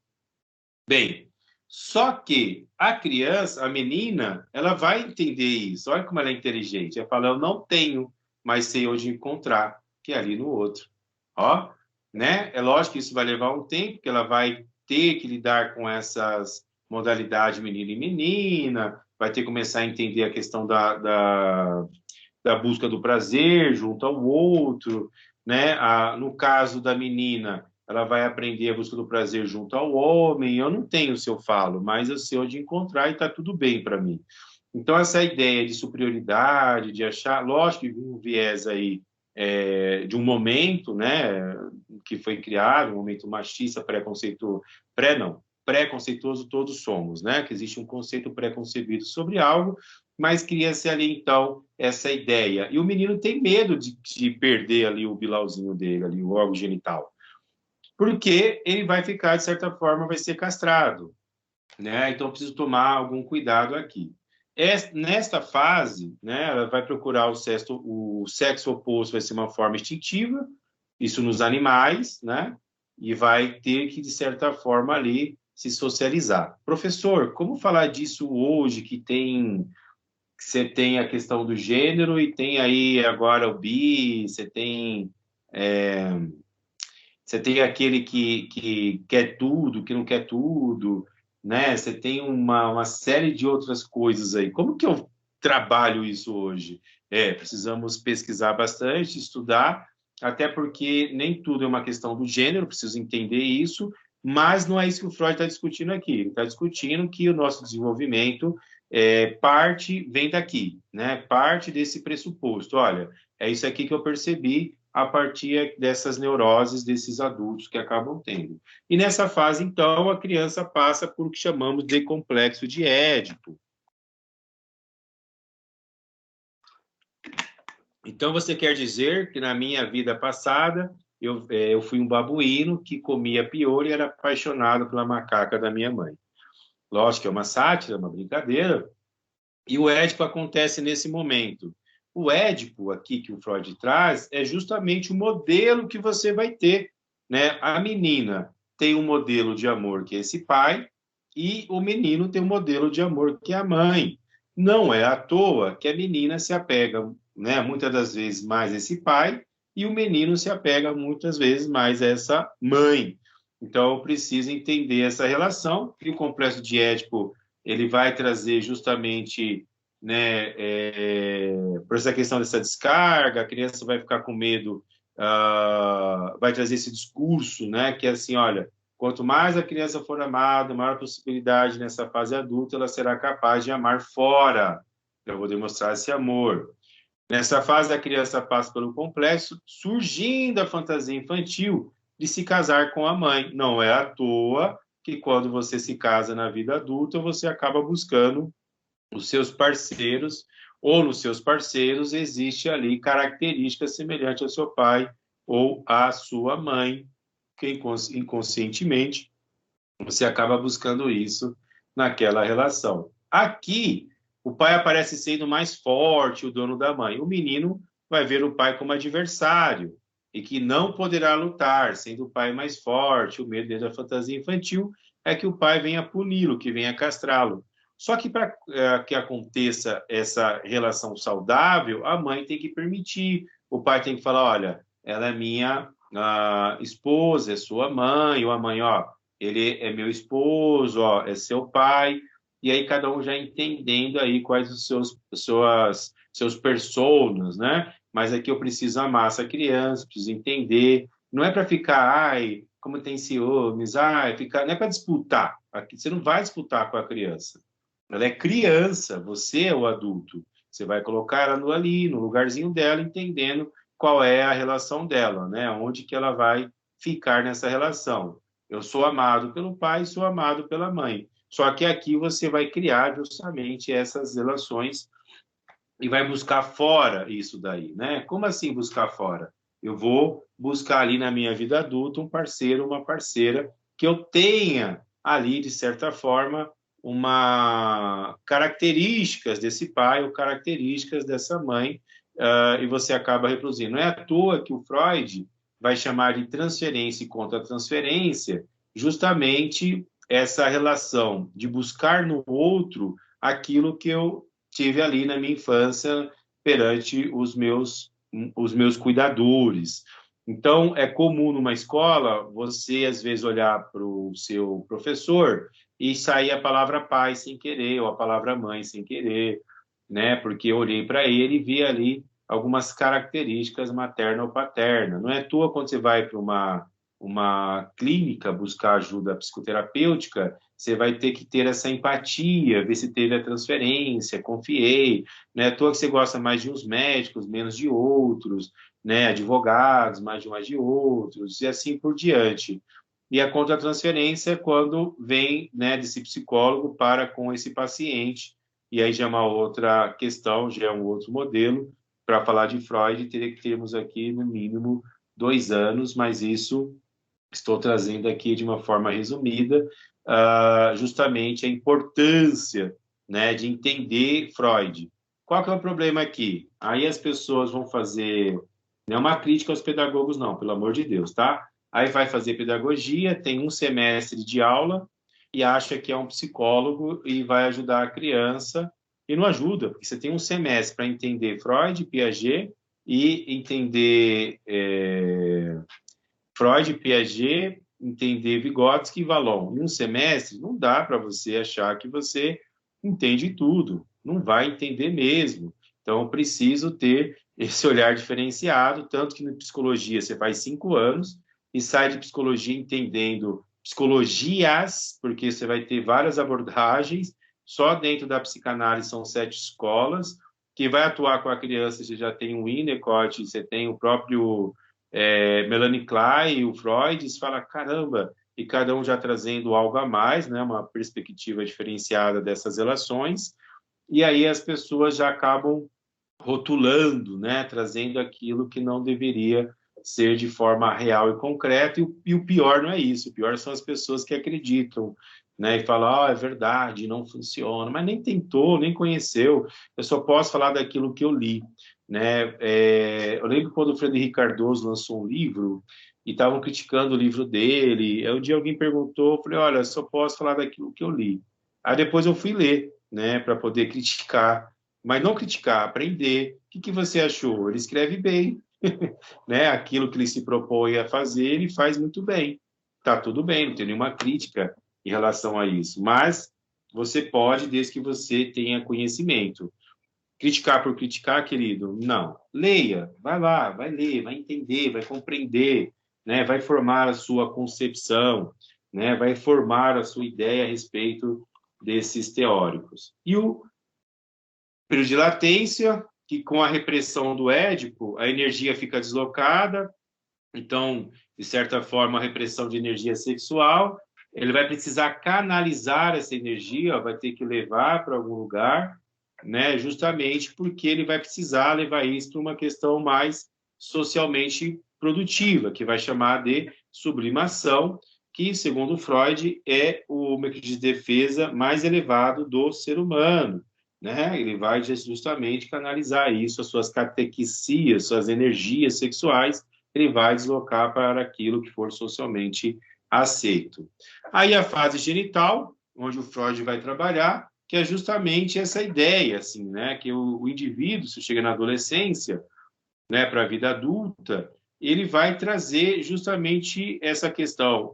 Speaker 1: Bem, só que a criança, a menina, ela vai entender isso. Olha como ela é inteligente. Ela fala, eu não tenho, mas sei onde encontrar, que é ali no outro. Ó, né? É lógico que isso vai levar um tempo, que ela vai ter que lidar com essas modalidades menino e menina, vai ter que começar a entender a questão da busca do prazer junto ao outro, né? No caso da menina, ela vai aprender a busca do prazer junto ao homem. Eu não tenho se eu falo, mas eu sei onde encontrar e está tudo bem para mim. Então, essa ideia de superioridade, de achar, lógico que um viés aí de um momento, né, que foi criado, um momento machista, preconceituoso todos somos, né, que existe um conceito preconcebido sobre algo, mas cria-se ali, então, essa ideia. E o menino tem medo de perder ali o bilauzinho dele, ali, o órgão genital, porque ele vai ficar, de certa forma, vai ser castrado, né, então preciso tomar algum cuidado aqui. Nesta fase, né, ela vai procurar o sexo oposto, vai ser uma forma instintiva, isso nos animais, né, e vai ter que, de certa forma, ali se socializar. Professor, como falar disso hoje, que você tem a questão do gênero e tem aí agora o bi, você tem aquele que quer tudo, que não quer tudo, né? Você tem uma série de outras coisas aí. Como que eu trabalho isso hoje? Precisamos pesquisar bastante, estudar, até porque nem tudo é uma questão do gênero, preciso entender isso, mas não é isso que o Freud está discutindo aqui. Ele está discutindo que o nosso desenvolvimento parte vem daqui, né? Parte desse pressuposto. Olha, é isso aqui que eu percebi a partir dessas neuroses desses adultos que acabam tendo. E nessa fase, então, a criança passa por o que chamamos de complexo de Édipo. Então, você quer dizer que na minha vida passada, eu fui um babuíno que comia piolho e era apaixonado pela macaca da minha mãe. Lógico que é uma sátira, uma brincadeira. E o Édipo acontece nesse momento. O Édipo, aqui que o Freud traz, é justamente o modelo que você vai ter, né? A menina tem um modelo de amor que é esse pai, e o menino tem um modelo de amor que é a mãe. Não é à toa que a menina se apega, né, muitas das vezes mais a esse pai, e o menino se apega muitas vezes mais a essa mãe. Então, eu preciso entender essa relação, e o complexo de Édipo ele vai trazer justamente, né, por essa questão dessa descarga, a criança vai ficar com medo, vai trazer esse discurso, né, que é assim, olha, quanto mais a criança for amada, maior a possibilidade nessa fase adulta, ela será capaz de amar fora. Eu vou demonstrar esse amor. Nessa fase, a criança passa pelo complexo, surgindo a fantasia infantil de se casar com a mãe. Não é à toa que quando você se casa na vida adulta, você acaba buscando os seus parceiros, ou nos seus parceiros existe ali características semelhantes ao seu pai ou à sua mãe, que inconscientemente você acaba buscando isso naquela relação. Aqui, o pai aparece sendo mais forte, o dono da mãe. O menino vai ver o pai como adversário e que não poderá lutar, sendo o pai mais forte. O medo dentro da fantasia infantil é que o pai venha puni-lo, que venha castrá-lo. Só que para que aconteça essa relação saudável, a mãe tem que permitir, o pai tem que falar, olha, ela é minha esposa, é sua mãe, ou a mãe, ó, ele é meu esposo, ó, é seu pai, e aí cada um já entendendo aí quais os seus personas, né? Mas aqui eu preciso amar essa criança, preciso entender, não é para ficar, ai, como tem ciúmes, ai, ficar, não é para disputar, aqui você não vai disputar com a criança, ela é criança, você é o adulto, você vai colocar ela ali, no lugarzinho dela, entendendo qual é a relação dela, né? Onde que ela vai ficar nessa relação. Eu sou amado pelo pai, sou amado pela mãe. Só que aqui você vai criar justamente essas relações e vai buscar fora isso daí, né? Como assim buscar fora? Eu vou buscar ali na minha vida adulta um parceiro, uma parceira que eu tenha ali, de certa forma, uma características desse pai ou características dessa mãe, e você acaba reproduzindo. Não é à toa que o Freud vai chamar de transferência e contra-transferência justamente essa relação de buscar no outro aquilo que eu tive ali na minha infância perante os meus cuidadores. Então, é comum numa escola você, às vezes, olhar para o seu professor e sair a palavra pai sem querer, ou a palavra mãe sem querer, né? Porque eu olhei para ele e vi ali algumas características materna ou paterna. Não é à toa quando você vai para uma clínica buscar ajuda psicoterapêutica, você vai ter que ter essa empatia, ver se teve a transferência, confiei, não é à toa que você gosta mais de uns médicos, menos de outros, né, advogados, mais de outros, e assim por diante. E a contra-transferência é quando vem, né, desse psicólogo para com esse paciente, e aí já é uma outra questão, já é um outro modelo. Para falar de Freud, teria que termos aqui, no mínimo, 2 anos, mas isso estou trazendo aqui de uma forma resumida, justamente a importância, né, de entender Freud. Qual que é o problema aqui? Aí as pessoas vão fazer, não é uma crítica aos pedagogos, não, pelo amor de Deus, tá? Aí vai fazer pedagogia, tem um semestre de aula e acha que é um psicólogo e vai ajudar a criança, e não ajuda, porque você tem um semestre para entender Freud, Piaget, e entender Freud, Piaget, entender Vygotsky e Vallon. Em um semestre, não dá para você achar que você entende tudo. Não vai entender mesmo. Então, eu preciso ter esse olhar diferenciado, tanto que na psicologia você faz 5 anos e sai de psicologia entendendo psicologias, porque você vai ter várias abordagens só dentro da psicanálise são 7 escolas, que vai atuar com a criança, você já tem o Winnicott, você tem o próprio Melanie Klein, o Freud, você fala, caramba, e cada um já trazendo algo a mais, né, uma perspectiva diferenciada dessas relações, e aí as pessoas já acabam rotulando, né, trazendo aquilo que não deveria ser de forma real e concreta, e o pior não é isso, o pior são as pessoas que acreditam, né, e falam, é verdade, não funciona, mas nem tentou, nem conheceu, eu só posso falar daquilo que eu li, né, eu lembro quando o Frederico Cardoso lançou um livro, e estavam criticando o livro dele, aí um dia alguém perguntou, eu falei, olha, eu só posso falar daquilo que eu li, aí depois eu fui ler, né, para poder criticar, mas não criticar, aprender. O que você achou? Ele escreve bem, né? Aquilo que ele se propõe a fazer, ele faz muito bem. Tá tudo bem, não tem nenhuma crítica em relação a isso, mas você pode, desde que você tenha conhecimento. Criticar por criticar, querido? Não. Leia, vai lá, vai ler, vai entender, vai compreender, né? Vai formar a sua concepção, né? Vai formar a sua ideia a respeito desses teóricos. E o período de latência, que com a repressão do Édipo, a energia fica deslocada, então, de certa forma, a repressão de energia sexual, ele vai precisar canalizar essa energia, vai ter que levar para algum lugar, né? Justamente porque ele vai precisar levar isso para uma questão mais socialmente produtiva, que vai chamar de sublimação, que, segundo Freud, é o mecanismo de defesa mais elevado do ser humano, né? Ele vai justamente canalizar isso, as suas catequisias, suas energias sexuais, ele vai deslocar para aquilo que for socialmente aceito. Aí a fase genital, onde o Freud vai trabalhar, que é justamente essa ideia, assim, né? Que o indivíduo, se chega na adolescência, né, para a vida adulta, ele vai trazer justamente essa questão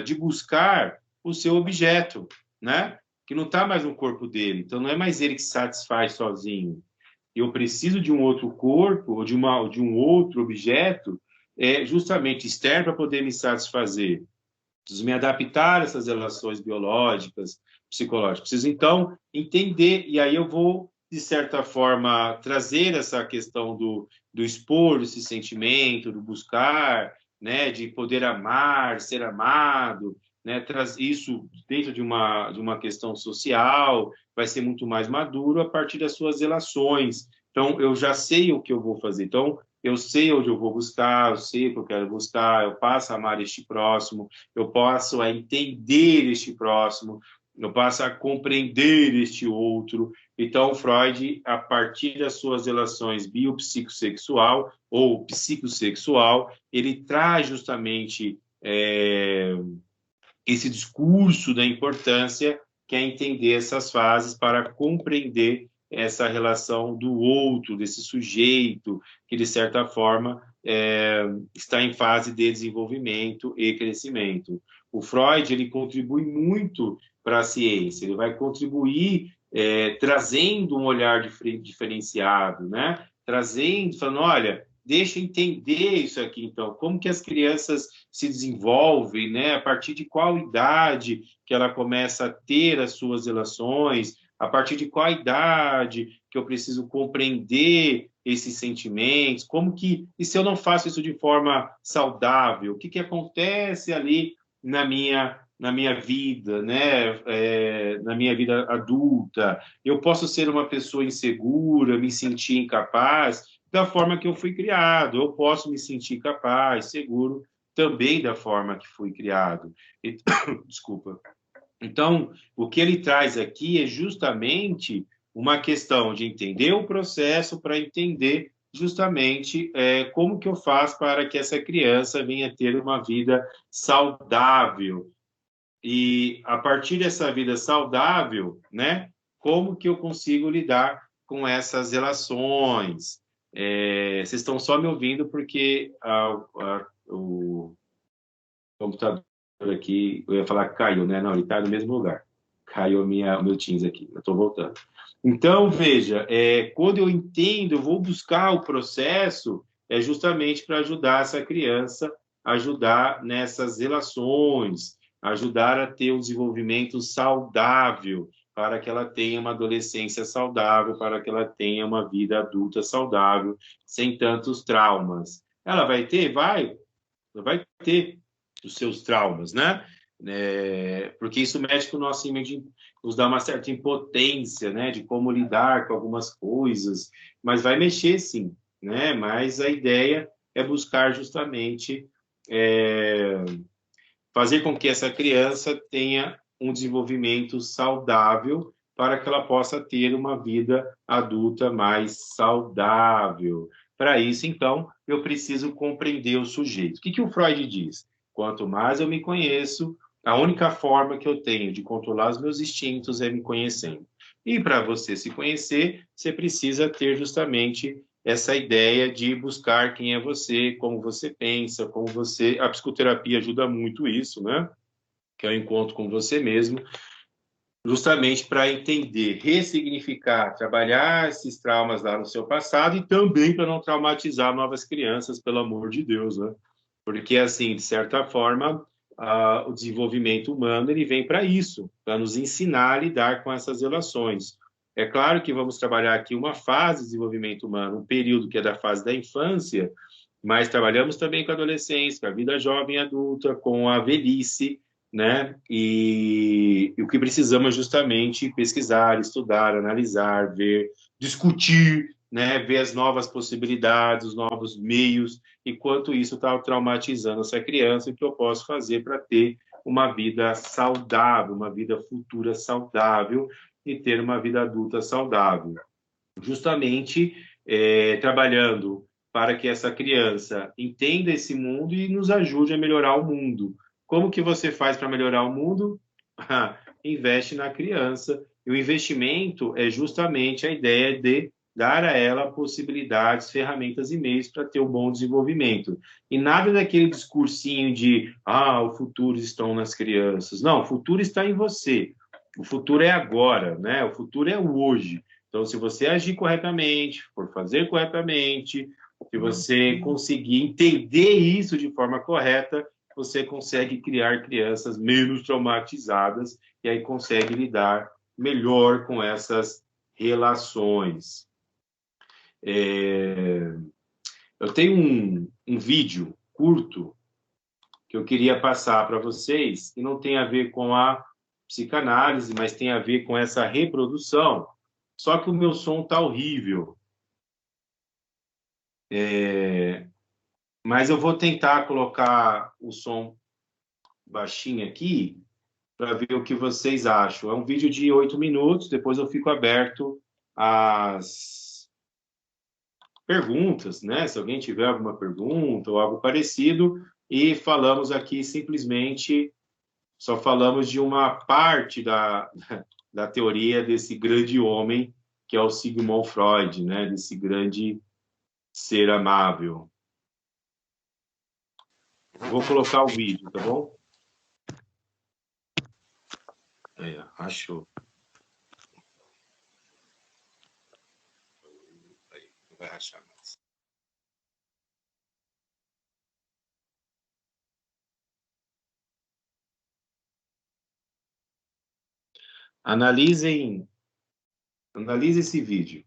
Speaker 1: de buscar o seu objeto, né? Que não está mais no corpo dele. Então, não é mais ele que se satisfaz sozinho. Eu preciso de um outro corpo ou de um outro objeto justamente externo para poder me satisfazer. Preciso me adaptar a essas relações biológicas, psicológicas. Preciso, então, entender, e aí eu vou, de certa forma, trazer essa questão do expor esse sentimento, do buscar, né, de poder amar, ser amado, né, isso dentro de uma questão social, vai ser muito mais maduro a partir das suas relações. Então, eu já sei o que eu vou fazer. Então, eu sei onde eu vou buscar, eu sei o que eu quero buscar, eu passo a amar este próximo, eu passo a entender este próximo, eu passo a compreender este outro. Então, Freud, a partir das suas relações biopsicossexual ou psicossexual, ele traz justamente esse discurso da importância que é entender essas fases para compreender essa relação do outro, desse sujeito, que, de certa forma, está em fase de desenvolvimento e crescimento. O Freud ele contribui muito para a ciência, ele vai contribuir trazendo um olhar diferenciado, né? Trazendo, falando, olha, deixa eu entender isso aqui, então, como que as crianças se desenvolvem, né? A partir de qual idade que ela começa a ter as suas relações, a partir de qual idade que eu preciso compreender esses sentimentos, como que, e se eu não faço isso de forma saudável, o que acontece ali na minha vida, né? Na minha vida adulta, eu posso ser uma pessoa insegura, me sentir incapaz, da forma que eu fui criado, eu posso me sentir capaz, seguro, também da forma que fui criado. Desculpa. Então, o que ele traz aqui é justamente uma questão de entender o processo para entender justamente como que eu faço para que essa criança venha ter uma vida saudável. E, a partir dessa vida saudável, né, como que eu consigo lidar com essas relações? Vocês estão só me ouvindo porque o computador aqui, eu ia falar que caiu, né? Não, ele está no mesmo lugar. Caiu o meu Teams aqui, eu estou voltando. Então, veja, quando eu entendo, eu vou buscar o processo, justamente para ajudar essa criança, ajudar nessas relações, ajudar a ter um desenvolvimento saudável, para que ela tenha uma adolescência saudável, para que ela tenha uma vida adulta saudável, sem tantos traumas. Ela vai ter? Vai ter os seus traumas, né? Porque isso mexe com o nosso imagem, nos dá uma certa impotência, né? De como lidar com algumas coisas, mas vai mexer sim, né? Mas a ideia é buscar justamente fazer com que essa criança tenha um desenvolvimento saudável para que ela possa ter uma vida adulta mais saudável. Para isso, então, eu preciso compreender o sujeito. O que o Freud diz? Quanto mais eu me conheço, a única forma que eu tenho de controlar os meus instintos é me conhecendo. E para você se conhecer, você precisa ter justamente essa ideia de buscar quem é você, como você pensa, como você... A psicoterapia ajuda muito isso, né? Que é o encontro com você mesmo, justamente para entender, ressignificar, trabalhar esses traumas lá no seu passado e também para não traumatizar novas crianças, pelo amor de Deus, né? Porque, assim, de certa forma, o desenvolvimento humano ele vem para isso, para nos ensinar a lidar com essas relações. É claro que vamos trabalhar aqui uma fase de desenvolvimento humano, um período que é da fase da infância, mas trabalhamos também com a adolescência, com a vida jovem e adulta, com a velhice, né? E o que precisamos é justamente pesquisar, estudar, analisar, ver, discutir, né? Ver as novas possibilidades, os novos meios, e quanto isso está traumatizando essa criança, o que eu posso fazer para ter uma vida saudável, uma vida futura saudável e ter uma vida adulta saudável. Justamente trabalhando para que essa criança entenda esse mundo e nos ajude a melhorar o mundo. Como que você faz para melhorar o mundo? Investe na criança. E o investimento é justamente a ideia de dar a ela possibilidades, ferramentas e meios para ter um bom desenvolvimento. E nada daquele discursinho de o futuro está nas crianças. Não, o futuro está em você. O futuro é agora, né? O futuro é o hoje. Então, se você agir corretamente, for fazer corretamente, se você conseguir entender isso de forma correta, você consegue criar crianças menos traumatizadas e aí consegue lidar melhor com essas relações. Eu tenho um vídeo curto que eu queria passar para vocês, que não tem a ver com a psicanálise, mas tem a ver com essa reprodução. Só que o meu som tá horrível. Mas eu vou tentar colocar o som baixinho aqui para ver o que vocês acham. É um vídeo de 8 minutos, depois eu fico aberto às perguntas, né? Se alguém tiver alguma pergunta ou algo parecido, e falamos aqui simplesmente, só falamos de uma parte da teoria desse grande homem, que é o Sigmund Freud, né? Desse grande ser amável. Vou colocar o vídeo, tá bom? Aí, achou. Aí, não vai achar mais. Analise esse vídeo.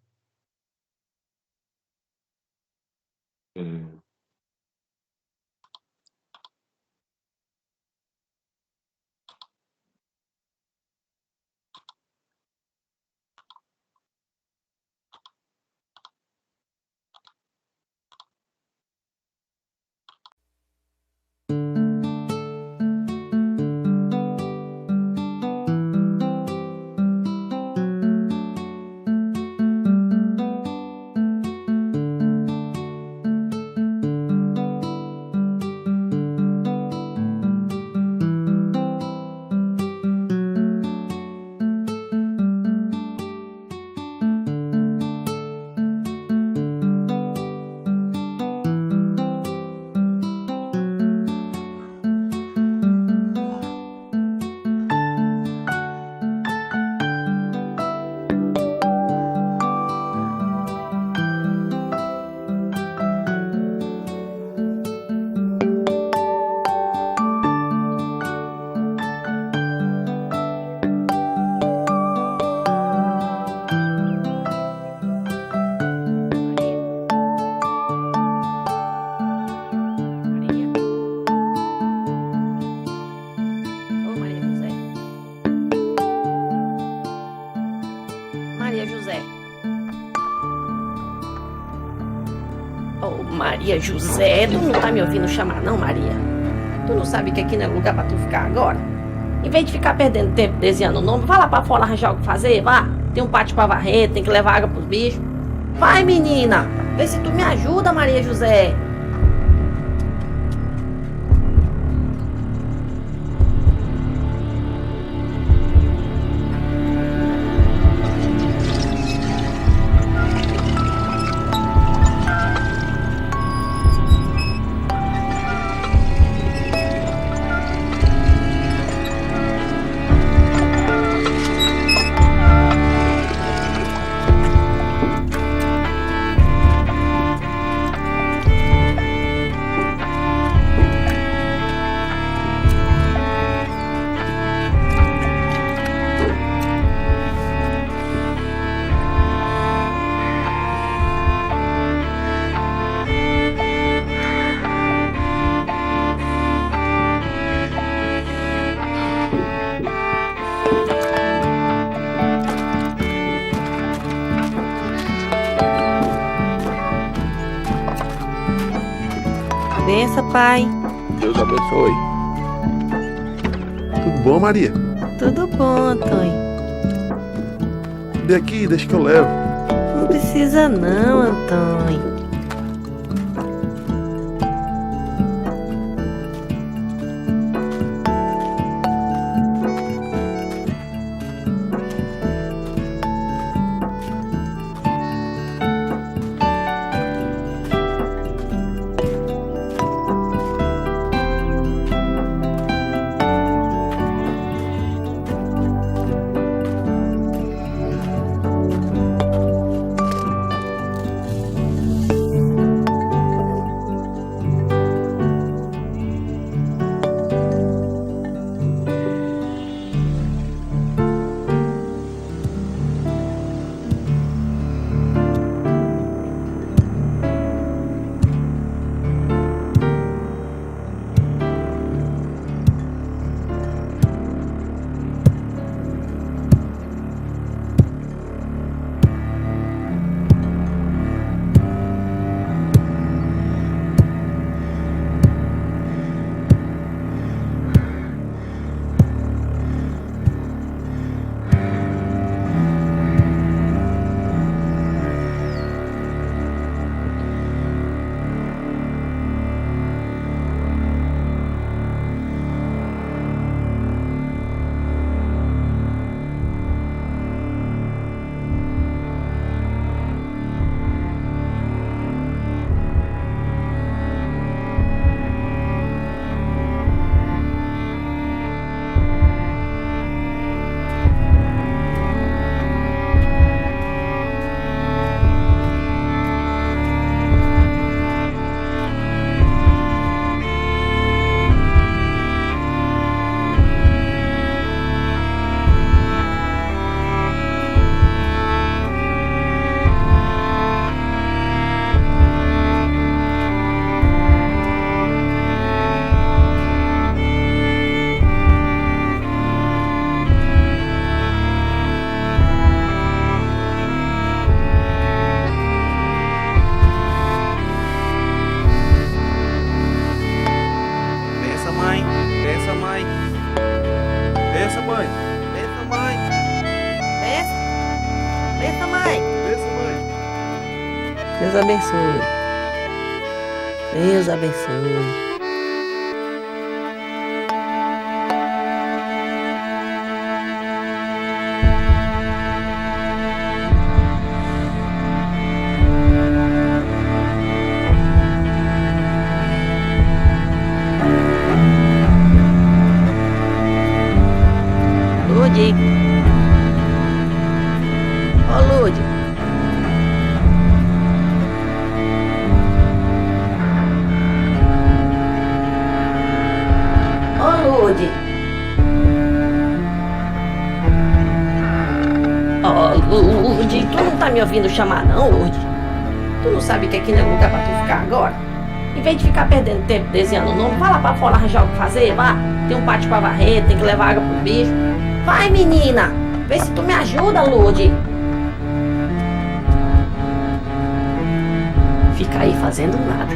Speaker 4: Oh, Maria José, tu não tá me ouvindo chamar não, Maria? Tu não sabe que aqui não é lugar pra tu ficar agora? Em vez de ficar perdendo tempo desenhando o nome, vai lá pra fora arranjar o que fazer, vá. Tem um pátio pra varrer, tem que levar água pros bichos. Vai, menina, vê se tu me ajuda, Maria José. Benção, pai.
Speaker 5: Deus abençoe. Tudo bom, Maria?
Speaker 4: Tudo bom, Antônio.
Speaker 5: Dê aqui, deixa que eu levo.
Speaker 4: Não precisa não, Antônio. Deus abençoe. Deus abençoe. Lude. Ó, Lude. Lude. Oh, Lude, tu não tá me ouvindo chamar não, Lude? Tu não sabe que aqui não é lugar pra tu ficar agora? Em vez de ficar perdendo tempo desenhando o nome, vai lá pra fora arranjar o que fazer, vá. Tem um pátio pra varrer, tem que levar água pro bicho. Vai, menina, vê se tu me ajuda, Lude. ficar aí fazendo nada.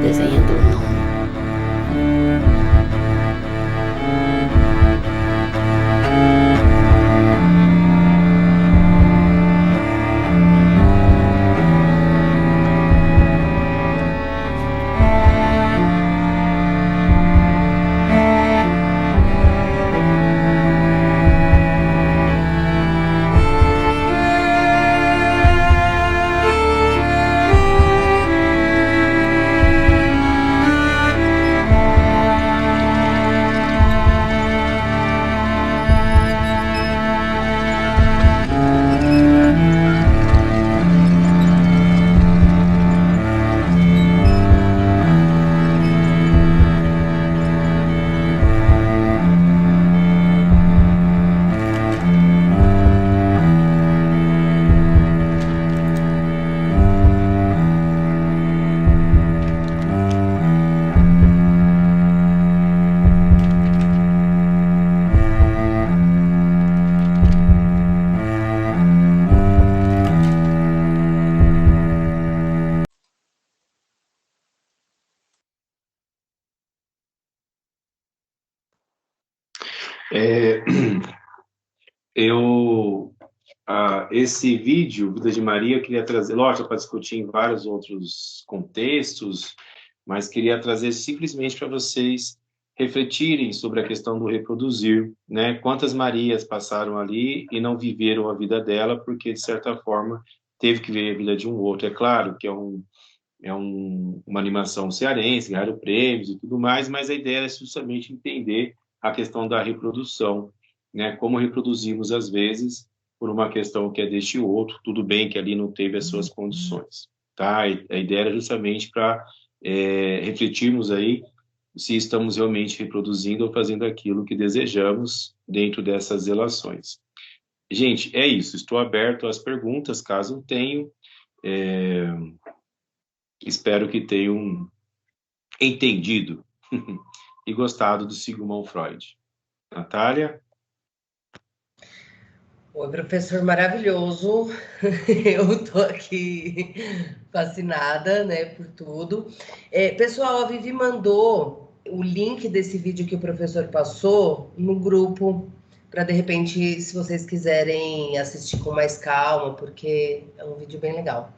Speaker 4: Desenhando o nome.
Speaker 1: É, esse vídeo, Vida de Maria, eu queria trazer, lógico, para discutir em vários outros contextos, mas queria trazer simplesmente para vocês refletirem sobre a questão do reproduzir, né? Quantas Marias passaram ali e não viveram a vida dela, porque, de certa forma, teve que ver a vida de um outro. É claro que uma animação cearense, ganharam prêmios e tudo mais, mas a ideia é justamente entender a questão da reprodução, né? Como reproduzimos às vezes por uma questão que é deste outro, tudo bem que ali não teve as suas condições, tá? A ideia era justamente para refletirmos aí se estamos realmente reproduzindo ou fazendo aquilo que desejamos dentro dessas relações. Gente, é isso. Estou aberto às perguntas, caso tenham. Espero que tenham entendido e gostado do Sigmund Freud. Natália?
Speaker 2: Oi, professor maravilhoso. Eu estou aqui fascinada, né, por tudo. Pessoal, a Vivi mandou o link desse vídeo que o professor passou no grupo, para, de repente, se vocês quiserem assistir com mais calma, porque é um vídeo bem legal.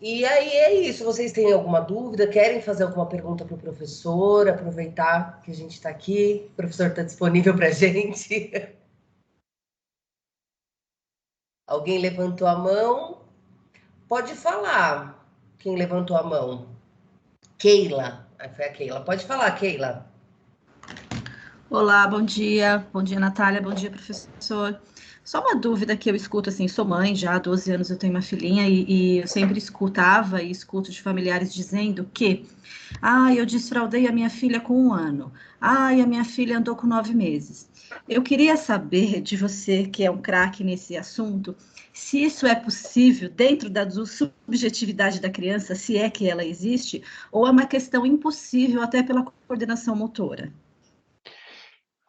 Speaker 2: E aí é isso. Vocês têm alguma dúvida? Querem fazer alguma pergunta para o professor? Aproveitar que a gente está aqui, o professor está disponível para a gente. Alguém levantou a mão? Pode falar. Quem levantou a mão? Keila. Foi a Keila. Pode falar, Keila.
Speaker 6: Olá, bom dia. Bom dia, Natália. Bom dia, professor. Só uma dúvida que eu escuto, assim, sou mãe já há 12 anos, eu tenho uma filhinha e eu sempre escutava e escuto de familiares dizendo que eu desfraudei a minha filha com 1 ano. A minha filha andou com 9 meses. Eu queria saber de você, que é um craque nesse assunto, se isso é possível dentro da subjetividade da criança, se é que ela existe, ou é uma questão impossível até pela coordenação motora.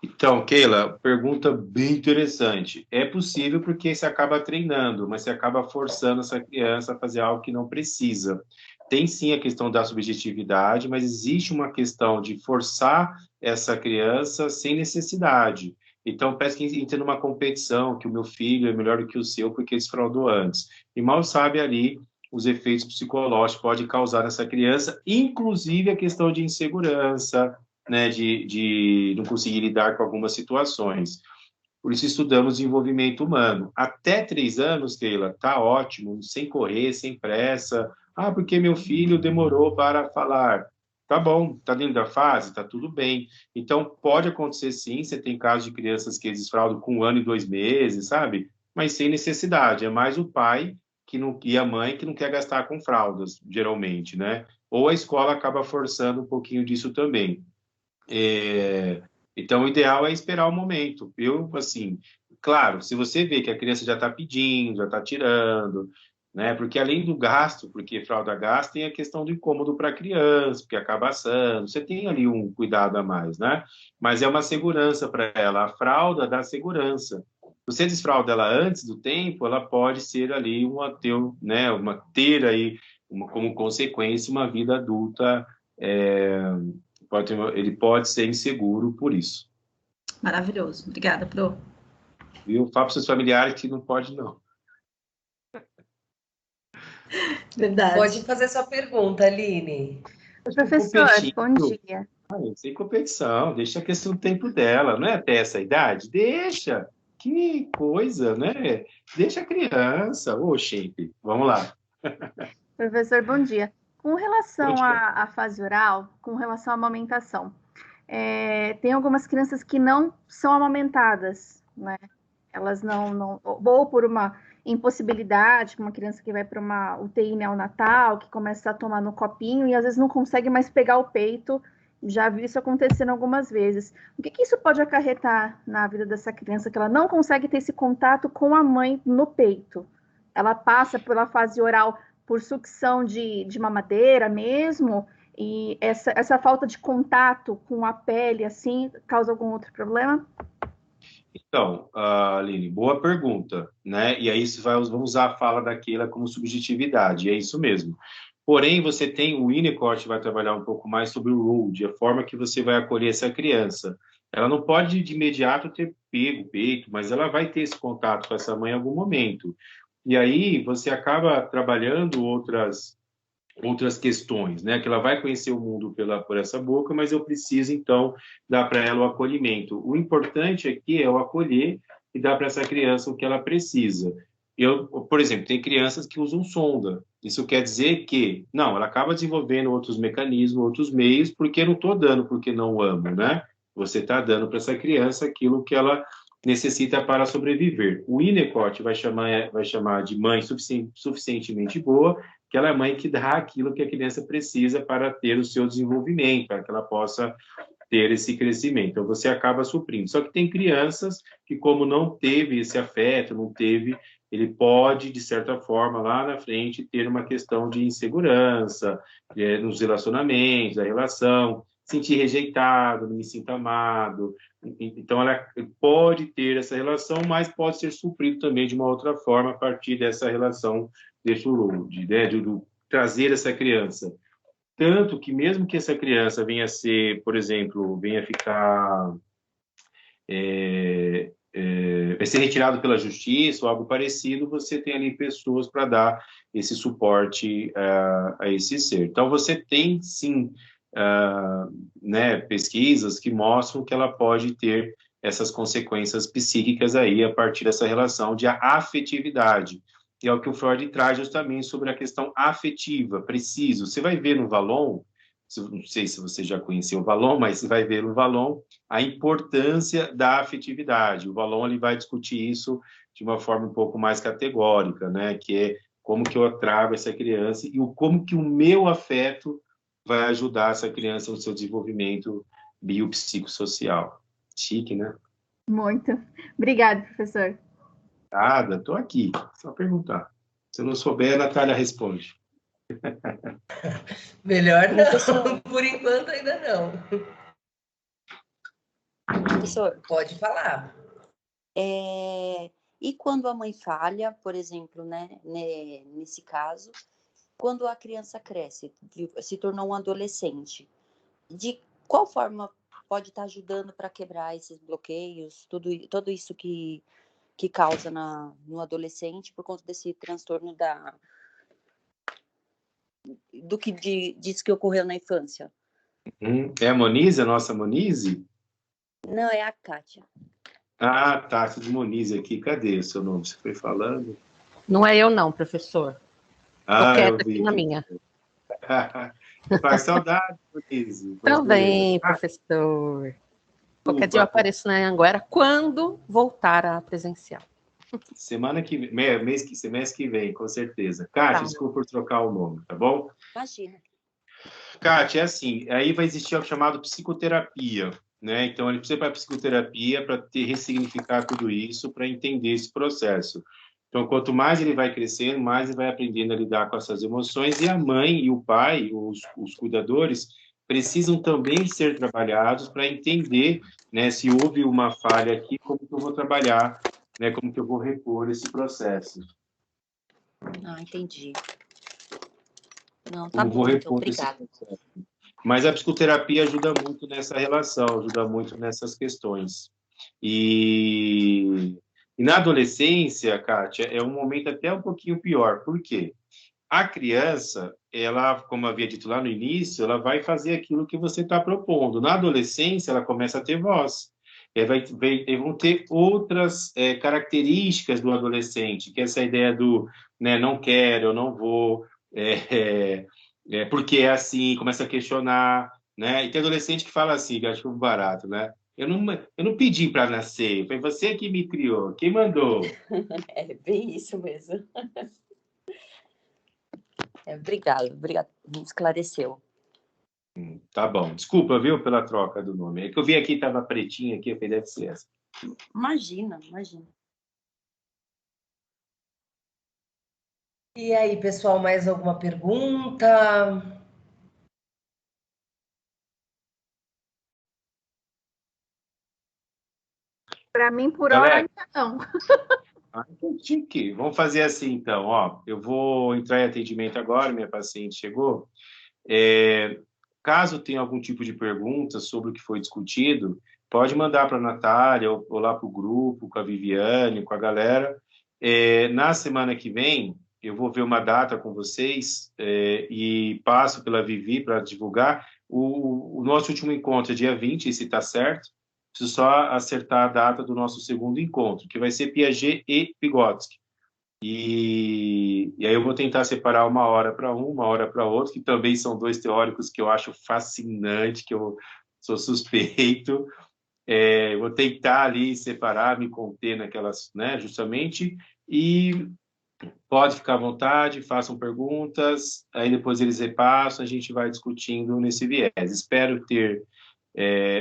Speaker 1: Então, Keila, pergunta bem interessante. É possível porque você acaba treinando, mas você acaba forçando essa criança a fazer algo que não precisa. Tem sim a questão da subjetividade, mas existe uma questão de forçar essa criança sem necessidade. Então, parece que entra numa competição, que o meu filho é melhor do que o seu porque desfraudou antes. E mal sabe ali os efeitos psicológicos que pode causar nessa criança, inclusive a questão de insegurança, né, de não conseguir lidar com algumas situações. Por isso estudamos desenvolvimento humano. Até 3 anos, Keila, tá ótimo, sem correr, sem pressa. Porque meu filho demorou para falar. Tá bom, tá dentro da fase, tá tudo bem. Então, pode acontecer sim, você tem casos de crianças que desfraudam com 1 ano e 2 meses, sabe? Mas sem necessidade, é mais o pai e a mãe que não quer gastar com fraldas, geralmente, né? Ou a escola acaba forçando um pouquinho disso também. Então, o ideal é esperar o momento. Assim, claro, se você vê que a criança já está pedindo, já está tirando, né? Porque além do gasto, porque fralda gasta, tem a questão do incômodo para a criança, porque acaba assando, você tem ali um cuidado a mais, né? Mas é uma segurança para ela. A fralda dá segurança. Se você desfralda ela antes do tempo, ela pode ser ali ter aí como consequência uma vida adulta, ele pode ser inseguro por isso.
Speaker 6: Maravilhoso. Obrigada, Pro.
Speaker 1: Viu? Fala para seus familiares que não pode, não.
Speaker 6: Verdade.
Speaker 2: Pode fazer sua pergunta, Aline.
Speaker 7: Professor, bom dia.
Speaker 1: Sem competição, deixa a questão do tempo dela, não é até essa idade? Deixa, que coisa, né? Deixa a criança, shape, vamos lá.
Speaker 7: Professor, bom dia. Com relação
Speaker 1: Bom dia.
Speaker 7: à fase oral, com relação à amamentação, tem algumas crianças que não são amamentadas, né? Elas não ou por uma impossibilidade, como uma criança que vai para uma UTI neonatal, que começa a tomar no copinho e às vezes não consegue mais pegar o peito. Já vi isso acontecendo algumas vezes. O que isso pode acarretar na vida dessa criança, que ela não consegue ter esse contato com a mãe no peito? Ela passa pela fase oral por sucção de mamadeira mesmo, e essa falta de contato com a pele, assim, causa algum outro problema?
Speaker 1: Então, Aline, boa pergunta, né? E aí vamos usar a fala da Keila como subjetividade, é isso mesmo. Porém, você tem o Winnicott vai trabalhar um pouco mais sobre o ROAD, a forma que você vai acolher essa criança. Ela não pode de imediato ter pego o peito, mas ela vai ter esse contato com essa mãe em algum momento. E aí você acaba trabalhando outras questões, né? Que ela vai conhecer o mundo por essa boca, mas eu preciso, então, dar para ela o acolhimento. O importante aqui é o acolher e dar para essa criança o que ela precisa. Por exemplo, tem crianças que usam sonda. Isso quer dizer que, não, ela acaba desenvolvendo outros mecanismos, outros meios, porque não estou dando porque não amo, né? Você está dando para essa criança aquilo que ela necessita para sobreviver. O Winnicott vai chamar de mãe suficientemente boa, que ela é a mãe que dá aquilo que a criança precisa para ter o seu desenvolvimento, para que ela possa ter esse crescimento. Então, você acaba suprindo. Só que tem crianças que, como não teve esse afeto, ele pode, de certa forma, lá na frente, ter uma questão de insegurança nos relacionamentos, a relação, sentir rejeitado, não me sinto amado. Então, ela pode ter essa relação, mas pode ser suprido também de uma outra forma a partir dessa relação desse load, né, de trazer essa criança. Tanto que mesmo que essa criança venha a ser, por exemplo, venha ficar... vai ser retirado pela justiça ou algo parecido, você tem ali pessoas para dar esse suporte a esse ser. Então, você tem, sim, pesquisas que mostram que ela pode ter essas consequências psíquicas aí a partir dessa relação de afetividade. E é o que o Freud traz justamente sobre a questão afetiva, preciso. Você vai ver no Vallon, não sei se você já conheceu o Vallon, mas você vai ver no Vallon a importância da afetividade. O Vallon ele vai discutir isso de uma forma um pouco mais categórica, né? Que é como que eu trago essa criança e como que o meu afeto vai ajudar essa criança no seu desenvolvimento biopsicossocial. Chique, né?
Speaker 7: Muito. Obrigada, professor.
Speaker 1: Nada, estou aqui. Só perguntar. Se eu não souber, a Natália responde.
Speaker 2: Melhor não, por enquanto ainda não.
Speaker 8: Professor,
Speaker 2: Pode falar.
Speaker 8: e quando a mãe falha, por exemplo, né, nesse caso, quando a criança cresce, se tornou um adolescente, de qual forma pode estar ajudando para quebrar esses bloqueios, tudo isso que causa no adolescente por conta desse transtorno do que diz que ocorreu na infância?
Speaker 1: É a Monize, a nossa Monize?
Speaker 8: Não, é a Kátia.
Speaker 1: Ah, tá, tudo Monize aqui. Cadê o seu nome? Você foi falando?
Speaker 4: Não é eu não, professor. Tô quieta aqui na minha.
Speaker 1: Faz saudade, Monize.
Speaker 4: Também, professor. Qualquer dia eu apareço na Anguera quando voltar a presencial.
Speaker 1: Semana que vem, mês que vem, com certeza. Kátia, desculpa por trocar o nome, tá bom?
Speaker 8: Imagina.
Speaker 1: Kátia, é assim, aí vai existir o chamado psicoterapia, né? Então, ele precisa ir para a psicoterapia para ressignificar tudo isso, para entender esse processo. Então, quanto mais ele vai crescendo, mais ele vai aprendendo a lidar com essas emoções, e a mãe e o pai, os cuidadores, precisam também ser trabalhados para entender, né, se houve uma falha aqui, como que eu vou trabalhar né, como que eu vou repor esse processo.
Speaker 8: Ah, entendi. Não, tá
Speaker 1: Como vou
Speaker 8: bom, então,
Speaker 1: repor esse
Speaker 8: obrigada.
Speaker 1: processo. Mas a psicoterapia ajuda muito nessa relação, ajuda muito nessas questões. E na adolescência, Kátia, é um momento até um pouquinho pior. Por quê? A criança, ela, como havia dito lá no início, ela vai fazer aquilo que você está propondo. Na adolescência, ela começa a ter voz. Vão ter outras características do adolescente, que é essa ideia do né, não quero, eu não vou, porque é assim, começa a questionar, né? E tem adolescente que fala assim, que eu acho barato, né? Eu não pedi para nascer, foi você que me criou, quem mandou?
Speaker 8: É bem isso mesmo. Obrigada, me esclareceu.
Speaker 1: Tá bom, desculpa, viu, pela troca do nome. É que eu vi aqui, estava pretinha aqui, eu falei, deve ser essa.
Speaker 8: Imagina.
Speaker 2: E aí, pessoal, mais alguma pergunta?
Speaker 7: Para mim, por
Speaker 1: Galera,
Speaker 7: hora, ainda não.
Speaker 1: então tinha que. Vamos fazer assim, então. Ó, eu vou entrar em atendimento agora, minha paciente chegou. Caso tenha algum tipo de pergunta sobre o que foi discutido, pode mandar para a Natália ou lá para o grupo, com a Viviane, com a galera. Na semana que vem, eu vou ver uma data com vocês e passo pela Vivi para divulgar. O nosso último encontro é dia 20, se está certo. Preciso só acertar a data do nosso segundo encontro, que vai ser Piaget e Vygotsky. E aí eu vou tentar separar uma hora para um, uma hora para outro, que também são dois teóricos que eu acho fascinante, que eu sou suspeito. Vou tentar ali separar, me conter naquelas, né, justamente, e pode ficar à vontade, façam perguntas, aí depois eles repassam, a gente vai discutindo nesse viés. Espero ter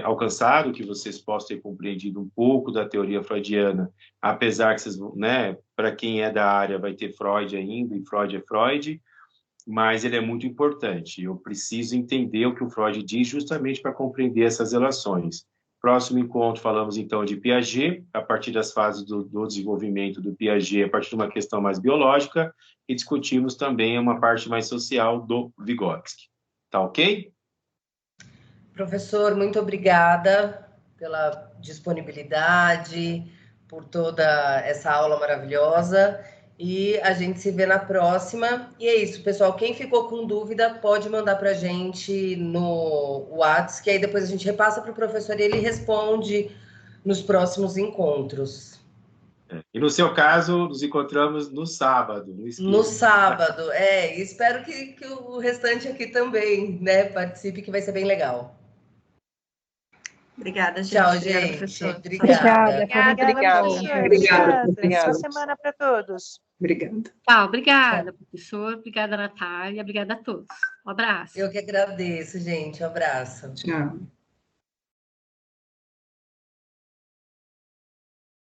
Speaker 1: alcançado, que vocês possam ter compreendido um pouco da teoria freudiana, apesar que vocês, né, para quem é da área vai ter Freud ainda, e Freud é Freud, mas ele é muito importante. Eu preciso entender o que o Freud diz justamente para compreender essas relações. Próximo encontro falamos então de Piaget, a partir das fases do desenvolvimento do Piaget, a partir de uma questão mais biológica, e discutimos também uma parte mais social do Vygotsky. Tá ok?
Speaker 2: Professor, muito obrigada pela disponibilidade, por toda essa aula maravilhosa. E a gente se vê na próxima. E é isso, pessoal. Quem ficou com dúvida, pode mandar para a gente no WhatsApp, que aí depois a gente repassa para o professor e ele responde nos próximos encontros.
Speaker 1: E no seu caso, nos encontramos no sábado.
Speaker 2: No sábado, espero que o restante aqui também, né, participe, que vai ser bem legal.
Speaker 6: Obrigada, gente.
Speaker 2: Tchau,
Speaker 6: Obrigada,
Speaker 2: gente.
Speaker 6: professor.
Speaker 2: Obrigada.
Speaker 9: Obrigada. Boa semana para todos.
Speaker 3: Obrigada. Tchau, obrigada, professor. Obrigada, Natália. Obrigada a todos. Um abraço.
Speaker 2: Eu que agradeço, gente. Um abraço.
Speaker 3: Tchau.